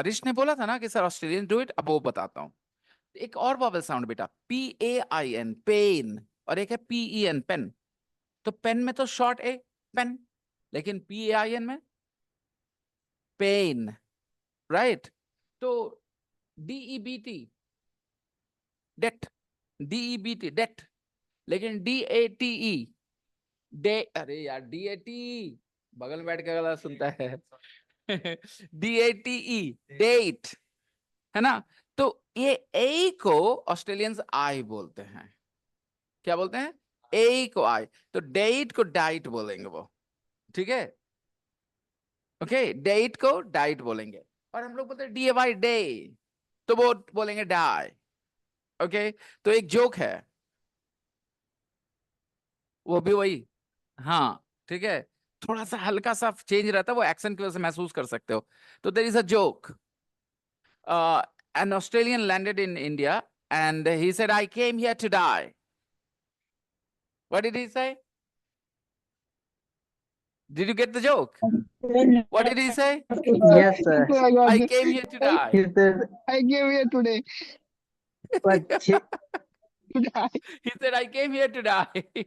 रिश ने बोला था ना कि सर ऑस्ट्रेलियन डू इट, अब वो बताता हूँ। एक और वॉवेल साउंड बेटा, PAIN पेन, और एक है PEN पेन। तो पेन में तो शॉर्ट ए पेन, लेकिन PAIN में पेन, राइट? तो DEBT डेट, DEBT डेट, लेकिन DATE डे, अरे यार DAT बगल में बैठ के गला सुनता है DATE डेट, है ना? तो ये ए को ऑस्ट्रेलियंस आई बोलते हैं, क्या बोलते हैं? ए को आई, तो डेट को डाइट बोलेंगे वो, ठीक है? ओके, डेट को डाइट बोलेंगे, और हम लोग बोलते हैं DAY डे, तो वो बोलेंगे डाई। ओके, तो एक जोक है, वो भी वही, हाँ ठीक है, थोड़ा सा हल्का सा चेंज रहता है, वो एक्सेंट की वजह से महसूस कर सकते हो। तो there is a joke, an Australian landed in India and he said, I came here to die. What did he say? Did you get the joke? What did he say? Yes, sir. I got I it. came here to die. He said, I came here today but he, to die. He said, I came here to die.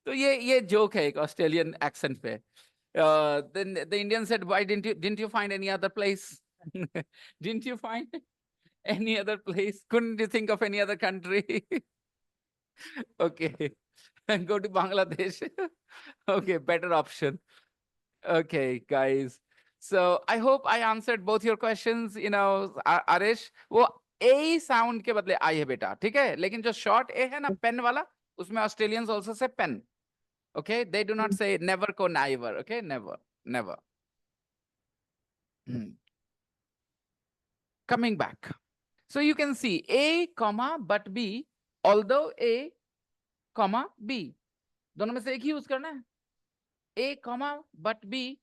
तो ये joke है एक Australian accent पे। Then the Indian said, why didn't you find any other place? Didn't you find any other place? Couldn't you think of any other country? Okay, and go to Bangladesh. Okay, better option. Okay, guys. So I hope I answered both your questions. You know, Arish, वो A sound के बदले I है बेटा, ठीक है? लेकिन जो short A है ना pen वाला, उसमें Australians also say pen. Okay, they do not say never ko never. Okay, never, never. Coming back. So you can see A, comma, but B, although A, comma, B. दोनों में से एक ही use करना है, A, comma, but B,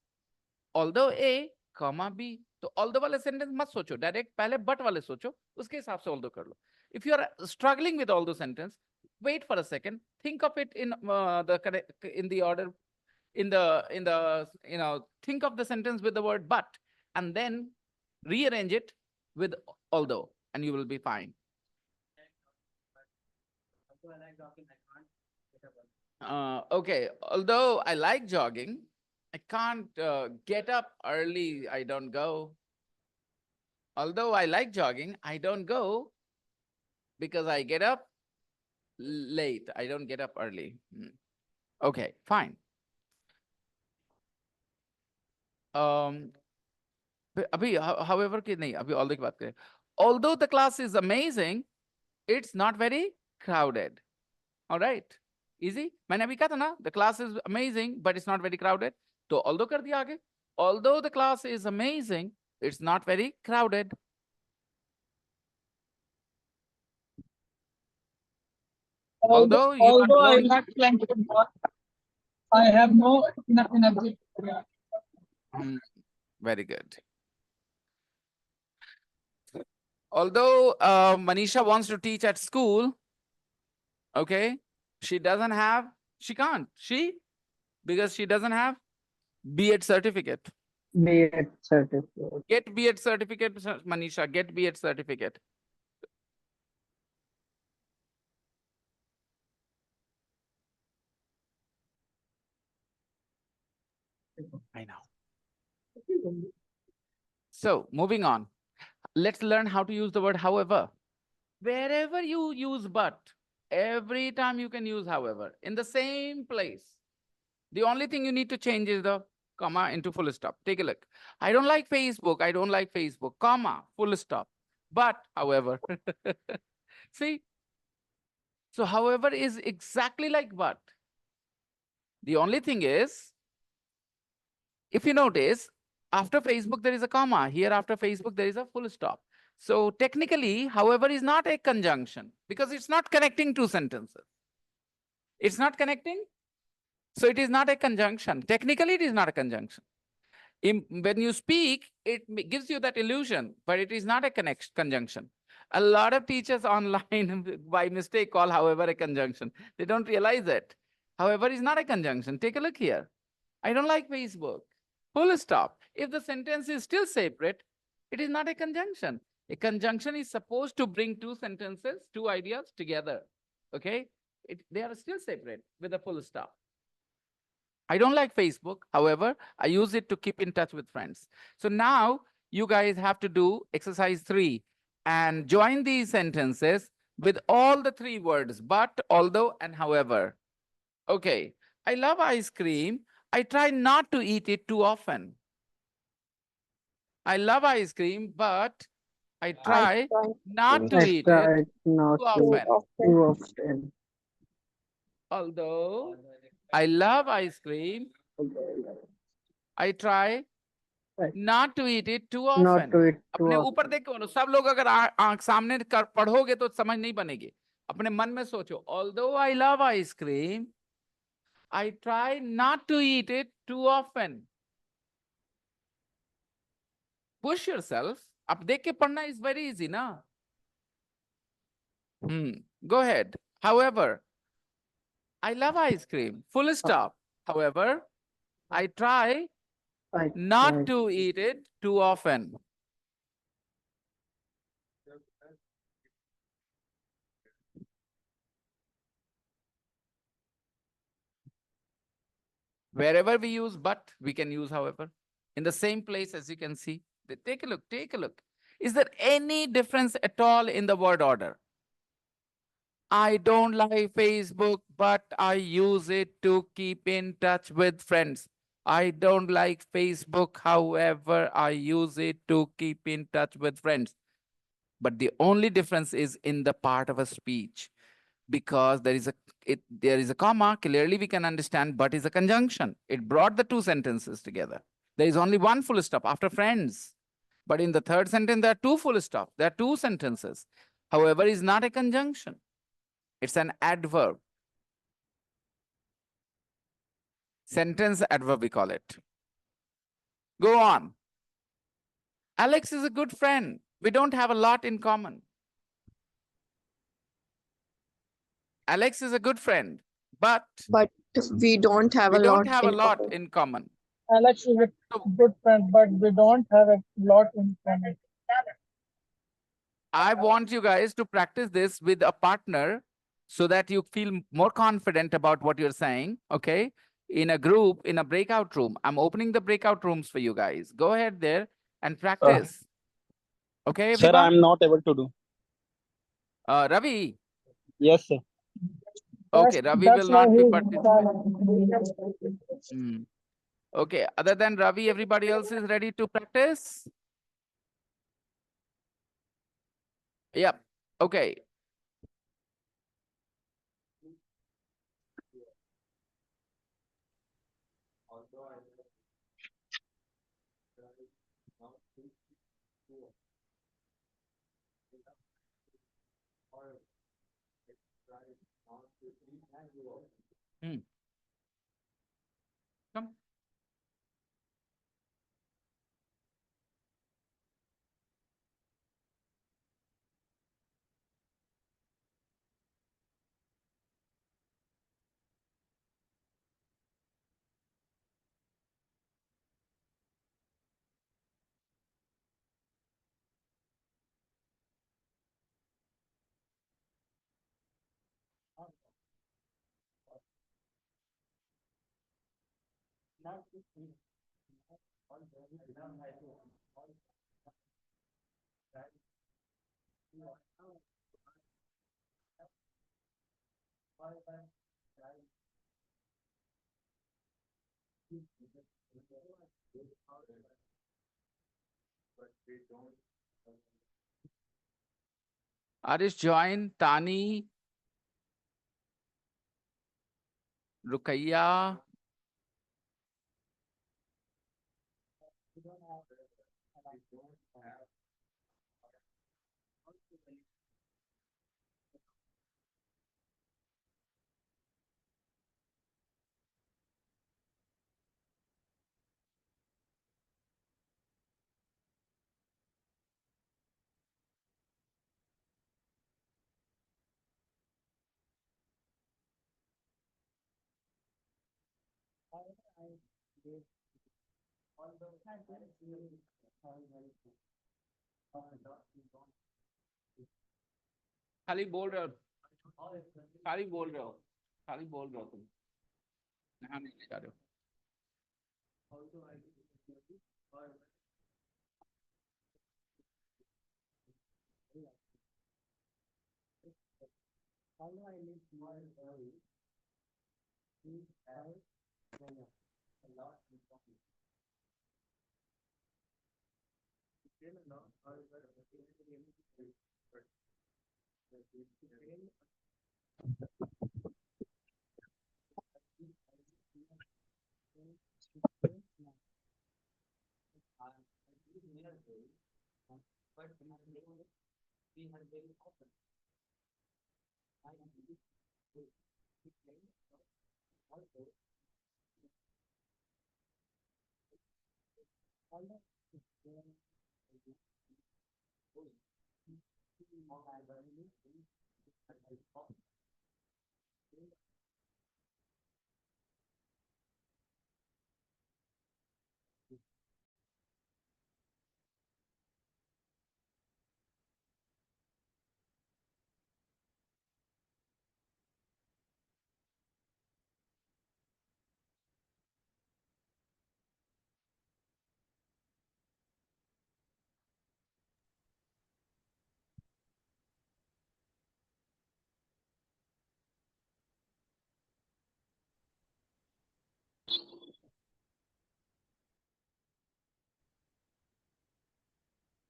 although A, comma, B. तो although वाले sentence मत सोचो, डायरेक्ट पहले but वाले सोचो, उसके हिसाब से although कर लो. If you are struggling with although sentence, wait for a second, think of it in the order, in the you know, think of the sentence with the word but, and then rearrange it with although, and you will be fine. Okay, although I like jogging, I can't get up early, I don't go. Although I like jogging, I don't go because I get up late. I don't get up early. Okay, fine. अभी however कि नहीं, अभी although की बात करें. Although the class is amazing, it's not very crowded. All right, easy. मैंने अभी कहा था ना, the class is amazing, but it's not very crowded. तो although कर दिया आगे. Although the class is amazing, it's not very crowded. Although you are I learning. lack plenty, I have no enough energy. Very good. Although Manisha wants to teach at school, okay, she doesn't have, she can't. Because she doesn't have B.Ed certificate. B.Ed certificate. Get B.Ed certificate, Manisha, get B.Ed certificate. I know. So moving on, let's learn how to use the word however. Wherever you use but, every time you can use however in the same place. The only thing you need to change is the comma into full stop. Take a look. I don't like Facebook. I don't like Facebook, comma, full stop. But, however, see, so however is exactly like but. The only thing is, if you notice, after Facebook, there is a comma. Here, after Facebook, there is a full stop. So technically, however, is not a conjunction because it's not connecting two sentences. It's not connecting. So it is not a conjunction. Technically, it is not a conjunction. When you speak, it gives you that illusion, but it is not a conjunction. A lot of teachers online by mistake call however a conjunction. They don't realize it. However is not a conjunction. Take a look here. I don't like Facebook. Full stop. If the sentence is still separate, it is not a conjunction. A conjunction is supposed to bring two sentences, two ideas together. Okay? They are still separate with a full stop. I don't like Facebook. However, I use it to keep in touch with friends. So now you guys have to do exercise 3 and join these sentences with all the 3 words, but, although, and however. Okay. I love ice cream. I try not to eat it too often. I love ice cream, but I try try not to I eat try it not too to often. too often. Although I love ice cream, I try not to eat it too Not often. to eat too अपने often. ऊपर देखो, सब लोग अगर आंख सामने पढ़ोगे तो समझ नहीं बनेगी. अपने मन में सोचो, although I love ice cream, I try not to eat it too often. Push yourself. अब देख के पढ़ना is very easy, ना? Go ahead. However, I love ice cream. Full stop. However, I try I not try. to eat it too often. Wherever we use but, we can use however. In the same place, as you can see. Take a look, take a look. Is there any difference at all in the word order? I don't like Facebook, but I use it to keep in touch with friends. I don't like Facebook, however, I use it to keep in touch with friends. But the only difference is in the part of a speech, because there is a comma. Clearly we can understand but is a conjunction. It brought the two sentences together. There is only one full stop after friends. But in the third sentence, there are two full stops. There are two sentences. However, is not a conjunction. It's an adverb. Sentence adverb, we call it. Go on. Alex is a good friend. We don't have a lot in common. Alex is a good friend, but we don't have we a don't lot have a in lot common. in common. Alex is a good friend, but we don't have a lot in common. I want you guys to practice this with a partner so that you feel more confident about what you're saying, okay? In a group, in a breakout room. I'm opening the breakout rooms for you guys. Go ahead there and practice. Okay, Sir, everyone? I'm not able to do. Ravi. Yes, sir. Okay, Ravi That's will why not be he's participating. Okay, other than Ravi, everybody else is ready to practice? Yep. Okay. Come. Arish join, Tani, Rukaiya. खाली बोल रहे हो, खाली बोल रहे हो, खाली बोल रहे हो तुम, यहाँ नहीं ले जा रहे हो.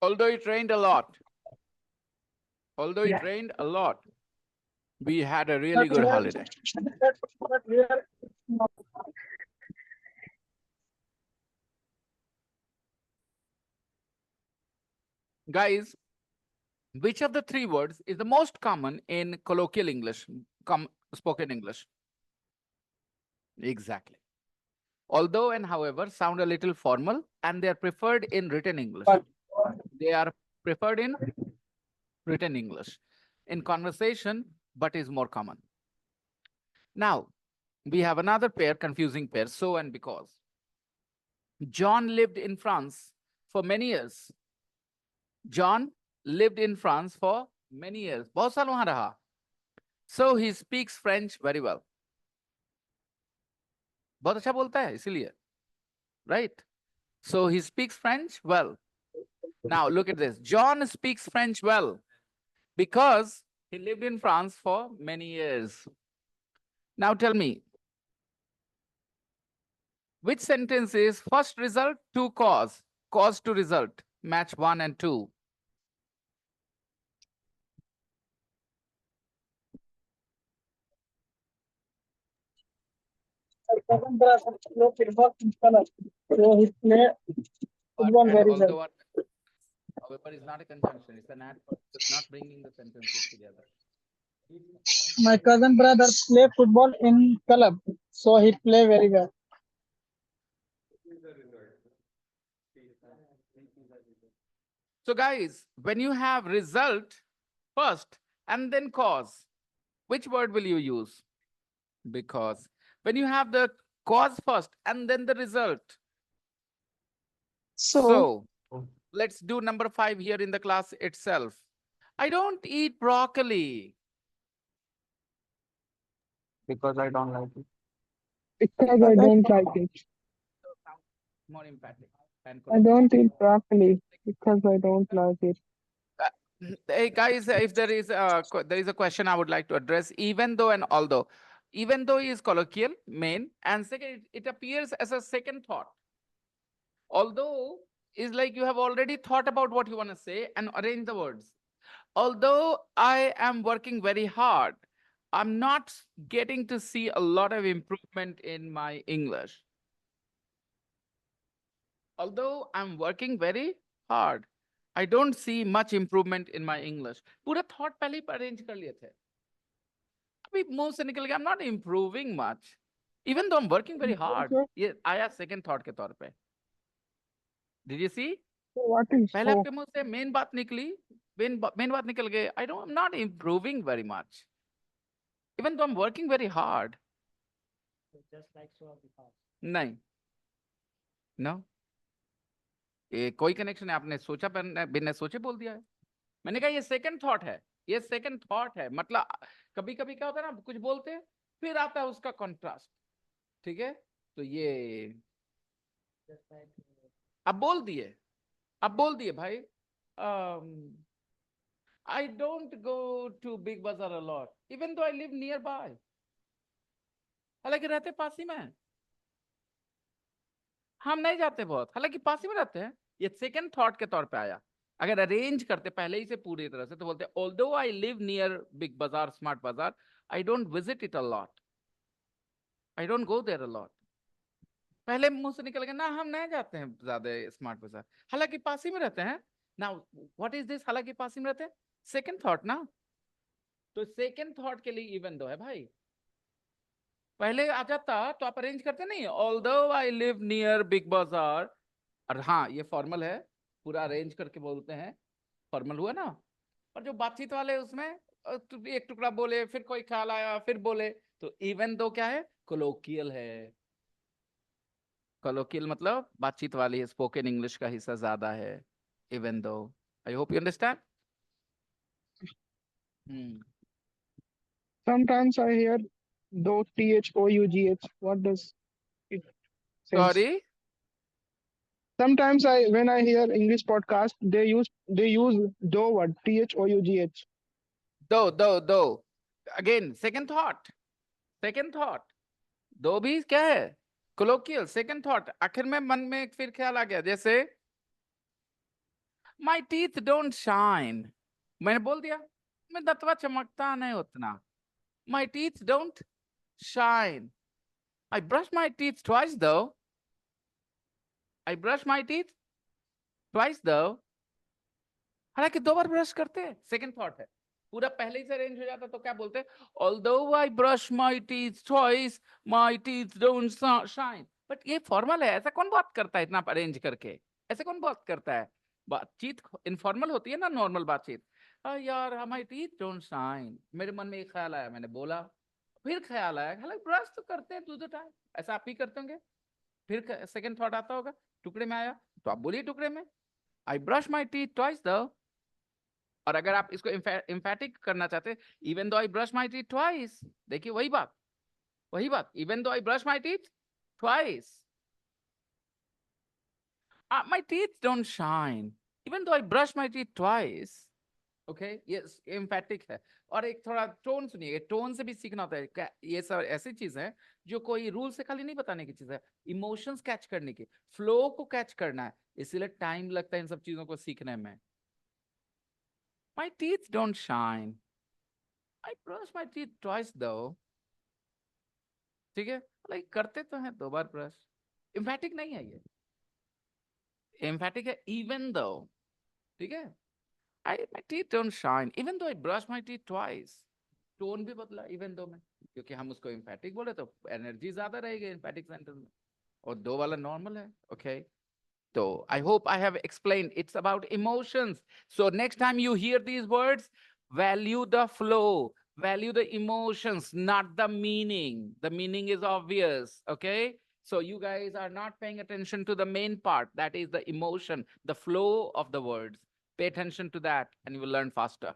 Although it rained a lot, we had a really good holiday. But we are Guys, which of the three words is the most common in colloquial English, spoken English? Exactly. Although and however sound a little formal, and they are preferred in written English. They are preferred in written English. In conversation, but is more common. Now, we have another pair, confusing pair, so and because. John lived in France for many years. John lived in France for many years. बहुत साल वहां रहा. So he speaks French very well. बहुत अच्छा बोलता है इसीलिए. Right? So he speaks French well. Now look at this. John speaks French well because he lived in France for many years. Now tell me, which sentence is first result to cause, cause to result, match 1 and 2? second brother play football in color. So he play football very well. Although, however, is not a conjunction, it's an adverb. It's not bringing the sentences together. My cousin brother play football in club, so he play very well. So guys, when you have result first and then cause, which word will you use? Because. When you have the cause first and then the result. So let's do number 5 here in the class itself. I don't eat broccoli. Because I don't like it. Because I don't like it. More emphatic. I don't eat broccoli because I don't like it. Hey guys, if there is a question I would like to address, even though and although, even though is colloquial, main, and second, it appears as a second thought. Although is like you have already thought about what you want to say and arrange the words. Although I am working very hard, I'm not getting to see a lot of improvement in my English. Although I'm working very hard, I don't see much improvement in my English. पूरा thought पहले ही arrange कर लिए थे. अभी मुंह से निकल गया, I'm not improving much. Even though I'm working very hard. ये आया second thought के तौर पे. Did you see? So what is पहले so? आपके मुंह से main बात निकली, main बात निकल गई. I'm not improving very much. Even though I'm working very hard. Just like so of the past. नहीं. No. ये कोई कनेक्शन है, आपने सोचा बिना सोचे बोल दिया है. मैंने कहा ये सेकंड थॉट है, ये सेकंड थॉट है. मतलब कभी कभी क्या होता है ना, कुछ बोलते हैं फिर आता है उसका कॉन्ट्रास्ट. ठीक है, तो ये अब बोल दिए भाई. I don't go to big bazaar a lot, even though I live nearby. हालांकि रहते पास ही में, हम नहीं जाते बहुत, हालांकि पास ही में रहते हैं. ये सेकंड थॉट के तौर पे आया. अगर अरेंज करते पहले ही से पूरी तरह से तो बोलते although I live near big bazaar, smart bazaar, I don't visit it a lot. I don't go there a lot. पहले मुंह से निकल गया ना, हम नहीं जाते हैं ज्यादा स्मार्ट बाजार, हालांकि पास ही में रहते हैं. नाउ व्हाट इज दिस, हालांकि पास ही में रहते हैं? सेकंड थॉट ना. तो सेकंड थॉट के लिए इवन दो है भाई. पहले आ जाता तो आप अरेंज करते नहीं, although I live near big bazaar. और हाँ, ये फॉर्मल है, पूरा अरेंज करके बोलते हैं, फॉर्मल हुआ ना. और जो बातचीत वाले उसमें एक टुकड़ा बोले, फिर कोई ख्याल आया, फिर बोले, तो इवन दो क्या है? कोलोकियल है. कोलोकियल मतलब बातचीत वाली, स्पोकन इंग्लिश का हिस्सा ज्यादा है. Even though. I hope you understand. Sometimes I hear though THOUGH. What does it say? Sorry. Sometimes when I hear English podcast, they use though word THOUGH. दो again second thought. दो भी क्या है? Colloquial. Second thought आखिर में मन में फिर ख्याल आ गया, जैसे माई टीथ डोंट शाइन. मैंने बोल दिया मैं दंतवा चमकता नहीं उतना. My teeth don't shine. I brush my teeth twice दो. I brush my teeth twice दो. हालांकि 2 बार ब्रश करते हैं. सेकंड थॉट है, पूरा पहले ही से अरेंज हो जाता तो क्या बोलते हैं? Although I brush my teeth twice, my teeth don't shine. But ये फॉर्मल है, ऐसा कौन बात करता है इतना अरेंज करके? ऐसे कौन बात करता है? बातचीत इनफॉर्मल होती है ना, नॉर्मल बातचीत. यार हमारी टीथ डोंट शाइन. मेरे मन में एक ख्याल आया, मैंने बोला, फिर ख्याल आया, हालांकि ब्रश तो करते हैं टू द टाइम. ऐसा आप ही करते होंगे. फिर सेकंड थॉट आता होगा, टुकड़े में आया तो आप बोलिए टुकड़े में, I brush my teeth twice दो. और अगर आप इसको एम्फैटिक करना चाहते हैं, even though I brush my teeth twice. देखिए वही बात, even though I brush my teeth twice, my teeth don't shine, even though I brush my teeth twice. Okay, ये एम्फैटिक है. और एक थोड़ा टोन सुनिए, टोन से भी सीखना होता है. ये सब ऐसी चीज है जो कोई रूल से खाली नहीं बताने की चीज है, इमोशंस कैच करने की, फ्लो को कैच करना है. इसीलिए टाइम लगता है इन सब चीजों को सीखने में. My teeth don't shine. I brush my teeth twice though. ठीक है, लाइक करते तो हैं 2 बार ब्रश. एम्फैटिक नहीं है ये, एम्फैटिक है even though. ठीक है, my teeth don't shine even though I brush my teeth twice. Tone भी बदला even though में, क्योंकि हम उसको एम्फैटिक बोले तो एनर्जी ज्यादा रहेगी एम्फैटिक सेंटेंस में, और 2 वाला नॉर्मल है. Okay, So I hope I have explained. It's about emotions. So next time you hear these words, value the flow, value the emotions, not the meaning. The meaning is obvious. Okay. So you guys are not paying attention to the main part. That is the emotion, the flow of the words. Pay attention to that and you will learn faster.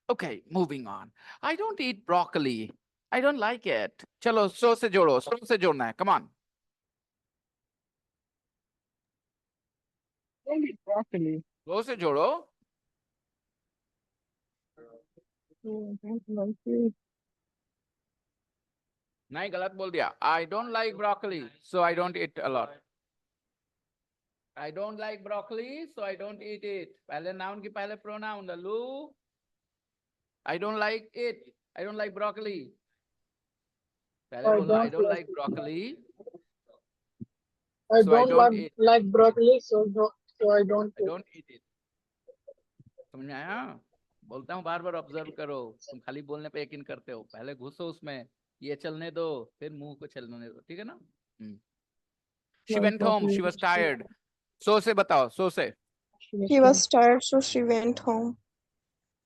Okay, moving on. I don't eat broccoli. I don't like it. Chalo, so se jodo, so se jodna hai. Come on. Only broccoli. So se jodo. Oh, I don't like it. नहीं, गलत बोल दिया. I don't like broccoli, so I don't eat a lot. I don't like broccoli, so I don't eat it. पहले noun की पहले pronoun Lallu. I don't like it. I don't like broccoli. पहले I बोलो I don't don't like like broccoli, I so I don't don't eat. like broccoli, so I don't I don't eat it. समझ में आया? बोलता हूँ बार बार observe करो. तुम खाली बोलने पे यकीन करते हो. पहले घुसो उसमें. ये चलने दो, फिर मुंह को चलने दो. ठीक है ना? She like went home. broccoli. She was tired. So से बताओ. So से. He was tired, so she went home.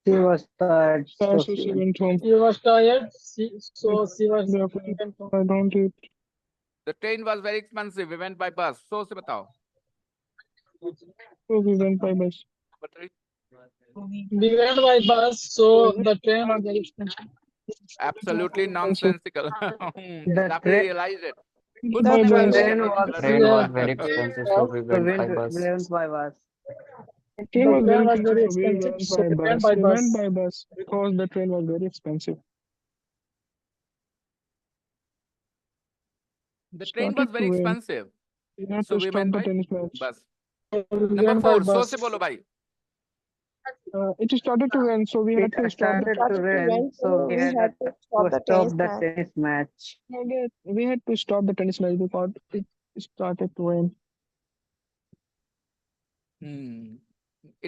She was tired, So so she went home. She was tired, so she was Therefore, went home. I don't eat. The train was very expensive. We went by bus. So से बताओ. So we went by bus. Number 3. We went by bus, so the train was very expensive. Absolutely nonsensical. The Rafi train- realized it. Went खुद by ने bus. महसूस train किया was- था. Train Yeah. was very expensive, so we went by bus. went by bus. The train was train very was very expensive. We expensive, went so by we went bus. by We bus. went by bus because the train was very expensive. The train was Started very to rain. expensive. We had So to we stop went the by tennis match. bus. We Number went by 4. So bus. से बोलो भाई. It started to rain, so we had to stop the. Started to rain, so we had to stop the stop tennis the match. tennis match. We had to stop the tennis match because it started to rain.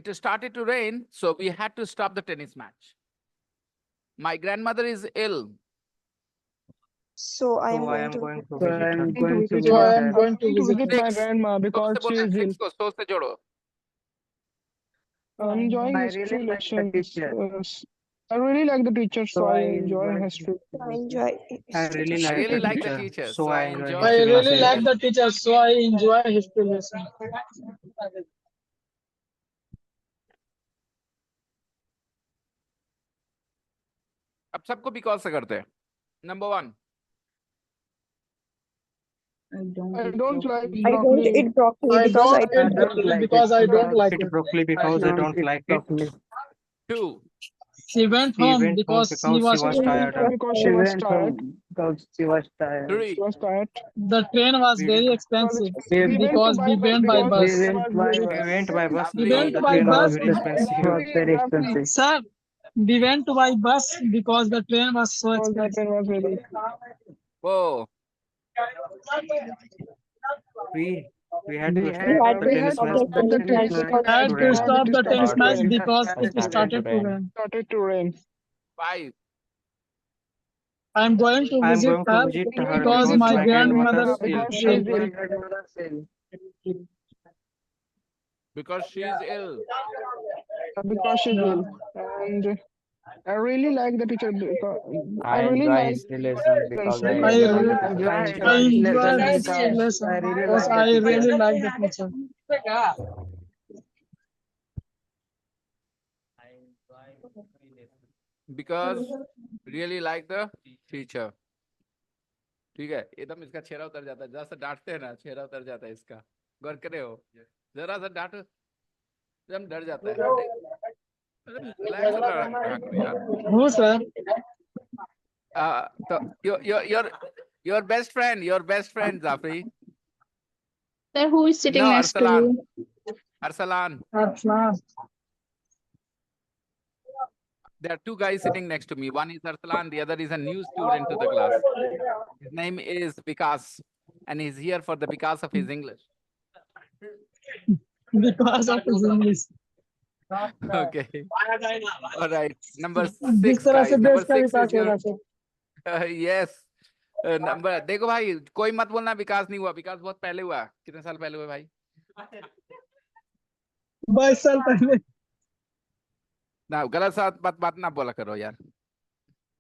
It started to rain, so we had to stop the tennis match. My grandmother is ill. So I am So I going am to going to So visit I her. am going to visit So I visit am her. going to To visit visit my Six. grandma So because से she बोलना is है. ill. 6 को so से जोड़ो. I'm enjoying I history really like the lessons. teacher. I really like the teacher, so So I I enjoy enjoy. history. I enjoy I really I like really the like the teacher, teacher, so I enjoy enjoy I history really lesson. like the teacher, so I enjoy history lesson. अब सबको because से करते हैं. Number 1. I don't like I don't broccoli. eat broccoli I because don't I eat don't broccoli like because it I don't because like Eat it. broccoli because I don't eat like it. broccoli. 2. She went She home went home because she because she was was tired. tired. Because She she was went tired. home because she was tired. 3. She was tired. The train was We very went, expensive We because we went by because bus. it was very we went by bus We because went the Lovely. by train was bus. very expensive. was very expensive. Sir, we went by bus because the train was so because the expensive. train was very. 4. We had We to had stop the We tennis had to match stop the tennis match I had to to rain. stop the tennis started to match rain. because It it started to started to rain. rain. Started to rain. 5. I am going to I am visit going to her visit her because because my my grandmother grandmother's ill. is Because she is ill. ill. Because she is ill. Because she's ill. And I really like the teacher because I I really enjoy like history lesson because I I enjoy re- the teacher. I enjoy lesson history because lesson I really because like the I teacher. really like the teacher. Because really like the teacher. ठीक है. एकदम इसका चेहरा उतर जाता है. जरा सा डांटते हैं ना, चेहरा उतर जाता है इसका. गौर करे हो. जरा सा डांटो, एकदम डर जाता है. रिलैक्स होकर रहा करो यार. Who, sir? तो your best friend, Zafri. Sir, who is sitting No, next to Arsalan. you? Arsalan. Arslan. There are 2 guys sitting next to me. One is Arsalan, the other is a new student to the class. His name is Vikas, and he's here for the because of his English. Because of his English. Okay. All right. Number जिस 6, तरह से guys. देश Number का 6 विकास is हो your रहा है. yes. Number देखो भाई, कोई मत बोलना विकास नहीं हुआ. विकास बहुत पहले हुआ. कितने साल पहले हुआ भाई? 22 साल पहले. ना गलत साथ बात ना बोला करो यार.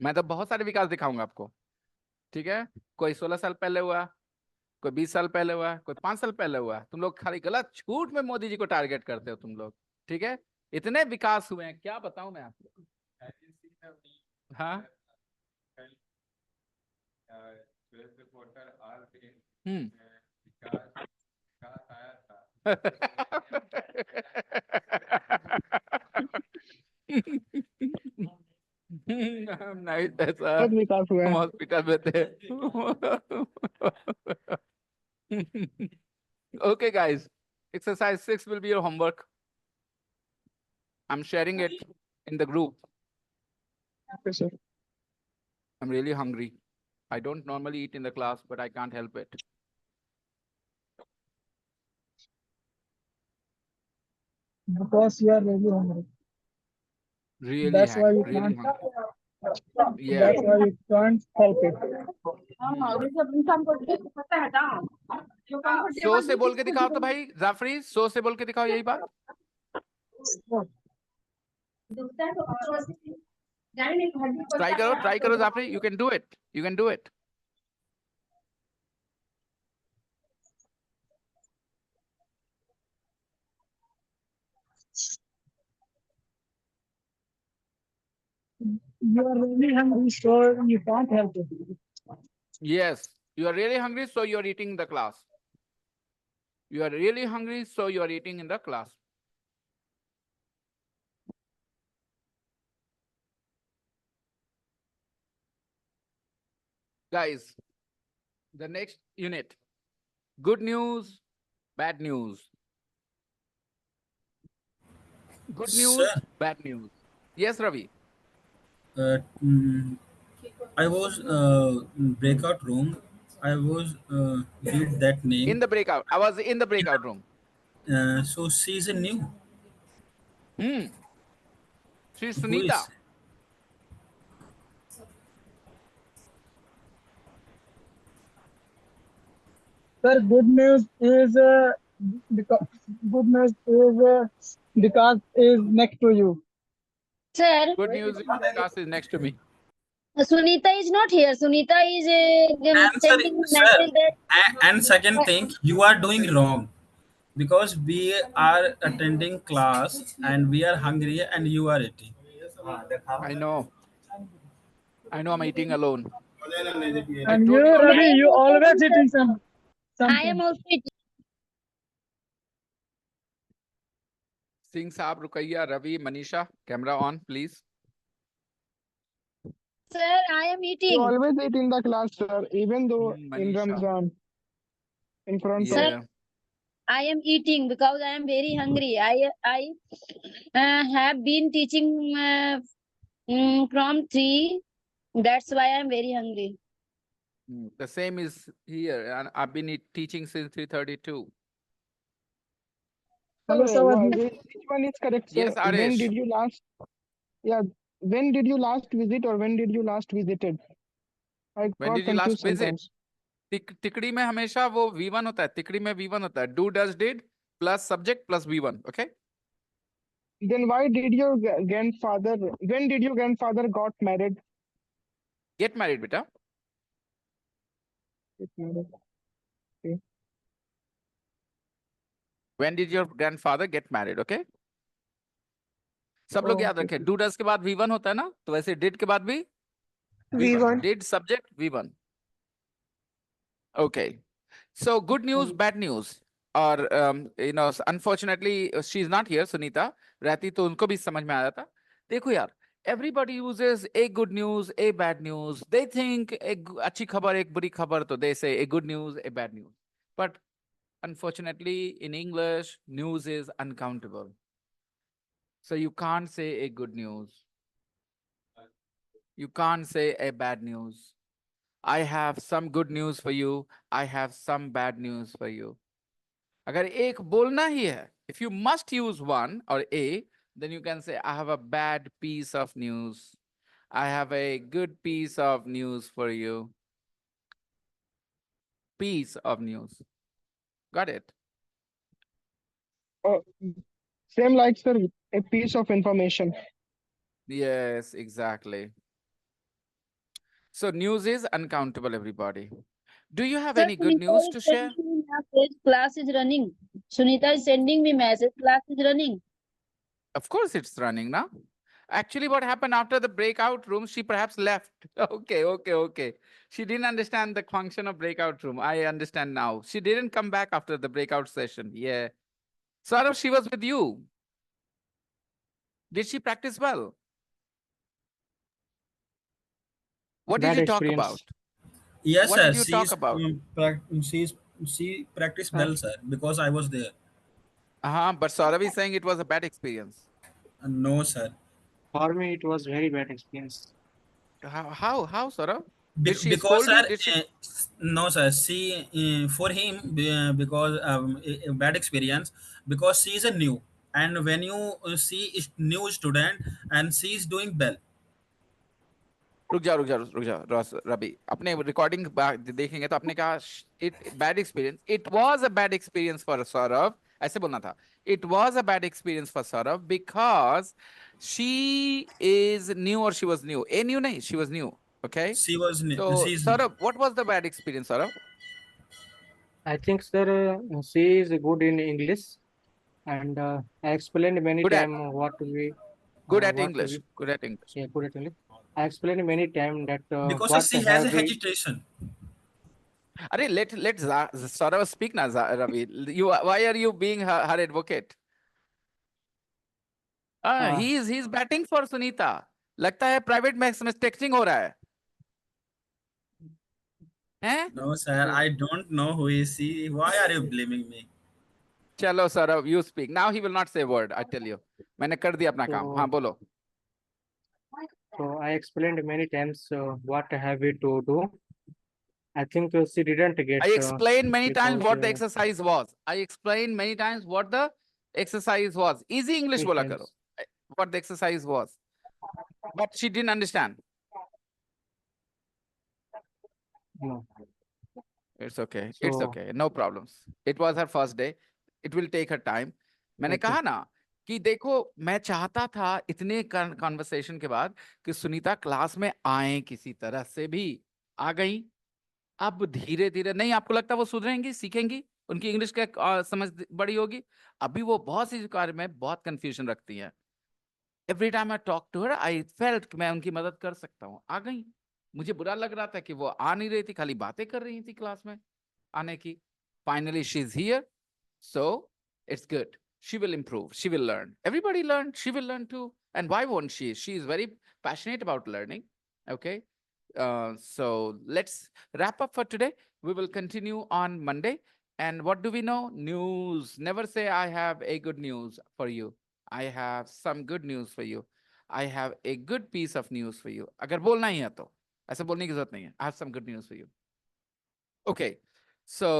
मैं तो बहुत सारे विकास दिखाऊंगा आपको. ठीक है. कोई 16 साल पहले हुआ, कोई 20 साल पहले हुआ, कोई 5 साल पहले हुआ. तुम लोग खाली गलत छूट में मोदी जी को टारगेट करते हो तुम लोग. ठीक है. इतने विकास हुए हैं, क्या बताऊं मैं आपको. हाँ. हम नहीं थे सर. बहुत विकास हुआ हम है. हॉस्पिटल में थे. Okay, guys. Exercise 6 will be your homework. I'm sharing it in the group. Okay, sir. I'm really hungry. I don't normally eat in the class, but I can't help it. Because you are really hungry. Really, That's why you really can't. hungry. Yeah. That's why you can't help it. सो से बोल के दिखाओ तो भाई जाफरी, सो से बोल के दिखाओ यही बात. ट्राई करो Jafri. You can do it. You can do it. You are really hungry, so you can't help it. Yes, you are really hungry, so you are eating in the class. You are really hungry, so you are eating in the class. Guys, the next unit. Good news, bad news. Good news, Sir, bad news. Yes, Ravi. uh, I was breakout room. I was read that In name. the breakout. I was in the breakout room. So she's a new. She's Who Sunita. is? Sir, good news is because because is next to you. Sir, Good news is Vikas is next to me. Sunita is not here. Sunita is Answer, sending sir. message that And second thing, you are doing wrong because we are attending class and we are hungry and you are eating. I know. I know I'm eating alone. I And told you, you I already. Ravi, am you also always eating, eating sir. I something. am also eating. Singh Saab, Rukaiya, Ravi, Manisha, camera on, please. Sir, I am You eating. always eat in the class, sir, even though in Manisha. Ramzan, in front Sir, of. Yeah. I am eating because I am very hungry. I have been teaching from 3. That's why I am very hungry. The same is here. And I've been teaching since 3:32. Hello, Sir, Sawadi. which one is correct, sir? Yes, When Arish. did you last? Yeah, when did you last visit or when did you last visited? I When got did you last confused visit? sometimes. तिकड़ी में हमेशा वो V1 होता है. तिकड़ी में V1 होता है. Do, does, did plus subject plus V1. Okay. Then why did your grandfather? When did your grandfather got married? Get married, beta. Get married. Okay. When did your grandfather get married? Okay. सब लोग याद Okay. रखें. Do, does के बाद V1 होता है ना. तो वैसे did के बाद भी V1. Did, subject, V1. Okay. So good news, bad news. Or unfortunately she's not here, Sunita. रहती तो उनको भी समझ में आ जाता. देखो यार, everybody uses a good news, a bad news. They think अच्छी खबर, एक बुरी खबर, तो they say a good news, a bad news. But unfortunately in English, news is uncountable. So you can't say a good news. You can't say a bad news. I have some good news for you. I have some bad news for you. अगर एक बोलना ही है, if you must use one or a, then you can say I have a bad piece of news. I have a good piece of news for you. Piece of news. Got it? Oh, same like, sir, a piece of information. Yes, exactly. So news is uncountable, everybody. Do you have Sir, any good Sunita news is to share? sending me message. Class is running. Sunita is sending me message. Class is running. Of course it's running now. Actually, what happened after the breakout room, she perhaps left. Okay. She didn't understand the function of breakout room. I understand now. She didn't come back after the breakout session. Yeah. Saurav, she was with you. Did she practice well? What did Bad you talk experience. about? Yes, What sir. did you talk about? She practiced Uh, well, sir, because I was there. But Saurav is saying it was a bad experience. No, sir. For me, it was very bad experience. How, Saurav? Did she Because scold you? sir, Did she? no sir. See, for him, because a bad experience, because she is a new, and when you see is new student and she is doing well. रुक जाओ रवि अपने recording देखेंगे तो आपने कहा it bad experience it was a bad experience for Saurabh ऐसे बोलना था it was a bad experience for Saurabh because she is new और she was new a new नहीं she was new okay She was new. तो She is new. Saurabh what was the bad experience Saurabh I think, sir, she is good in English, and I explained many good at times good at what English we good at English yeah, good at English. I explained many times that Because what she has a have we. hesitation. अरे let Saurav speak ना Ravi you why are you being her advocate he's batting for Sunita लगता है private max में texting हो रहा है हैं No, sir. I don't know who is she. Why are you blaming me? चलो Saurabh you speak now he will not say word I tell you मैंने कर दिया अपना काम हाँ बोलो So I explained many times what have we to do. I think she didn't get. I explained many times because, what the exercise was I explained many times what the exercise was easy English many बोला times. करो what the exercise was but she didn't understand No. It's okay. So, It's okay. No problems. It was her first day. It will take her time. मैंने okay. कहा ना कि देखो मैं चाहता था इतने कॉन्वर्सेशन के बाद कि सुनीता क्लास में आए किसी तरह से भी आ गई अब धीरे धीरे नहीं आपको लगता वो सुधरेंगी सीखेंगी उनकी इंग्लिश का समझ बड़ी होगी अभी वो बहुत सी कार्य में बहुत कंफ्यूजन रखती हैं every time I talk to her I felt मैं उनकी मदद कर सकता हूँ आ गई मुझे बुरा लग रहा था कि वो आ नहीं रही थी खाली बातें कर रही थी क्लास में आने की finally she is here so it's good she will improve she will learn everybody learn she will learn too and why won't she is very passionate about learning okay so let's wrap up for today we will continue on Monday and what do we know news never say I have a good news for you I have some good news for you I have a good piece of news for you agar bolna hi hai to aisa bolne ki zarurat nahi hai I have some good news for you okay so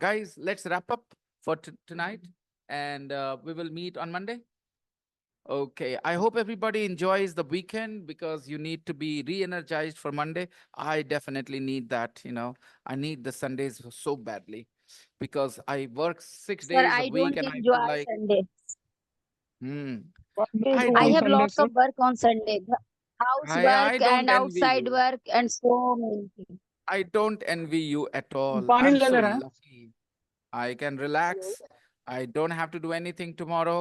guys let's wrap up for tonight and we will meet on Monday. Okay, I hope everybody enjoys the weekend because you need to be re-energized for Monday. I definitely need that, you know. I need the Sundays so badly because I work 6 Sir, days a I week don't and I enjoy feel like, Sunday. What do you I do I on have don't, Sunday, lots sir? of work on Sunday. I Housework don't and envy outside you. work and so many things. I don't envy you at all. पानी I'm ले so ले रहा है lucky. I can relax. I don't have to do anything tomorrow.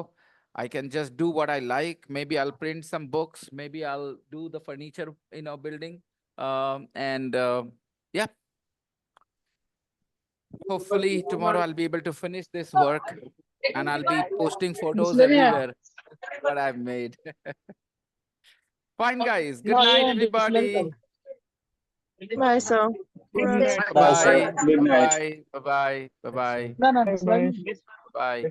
I can just do what I like. Maybe I'll print some books. Maybe I'll do the furniture, building. And yeah, hopefully tomorrow I'll be able to finish this work and I'll be posting photos इसलिए नहीं आया everywhere what I've made. Fine, guys. Good ना ये night, aunty इसलिए नहीं everybody. Bye, sir. Good Good night. Bye, sir. Bye-bye. Good night. Bye-bye. Bye-bye. Bye-bye. ना ना Bye इसलिए bye. नहीं Bye.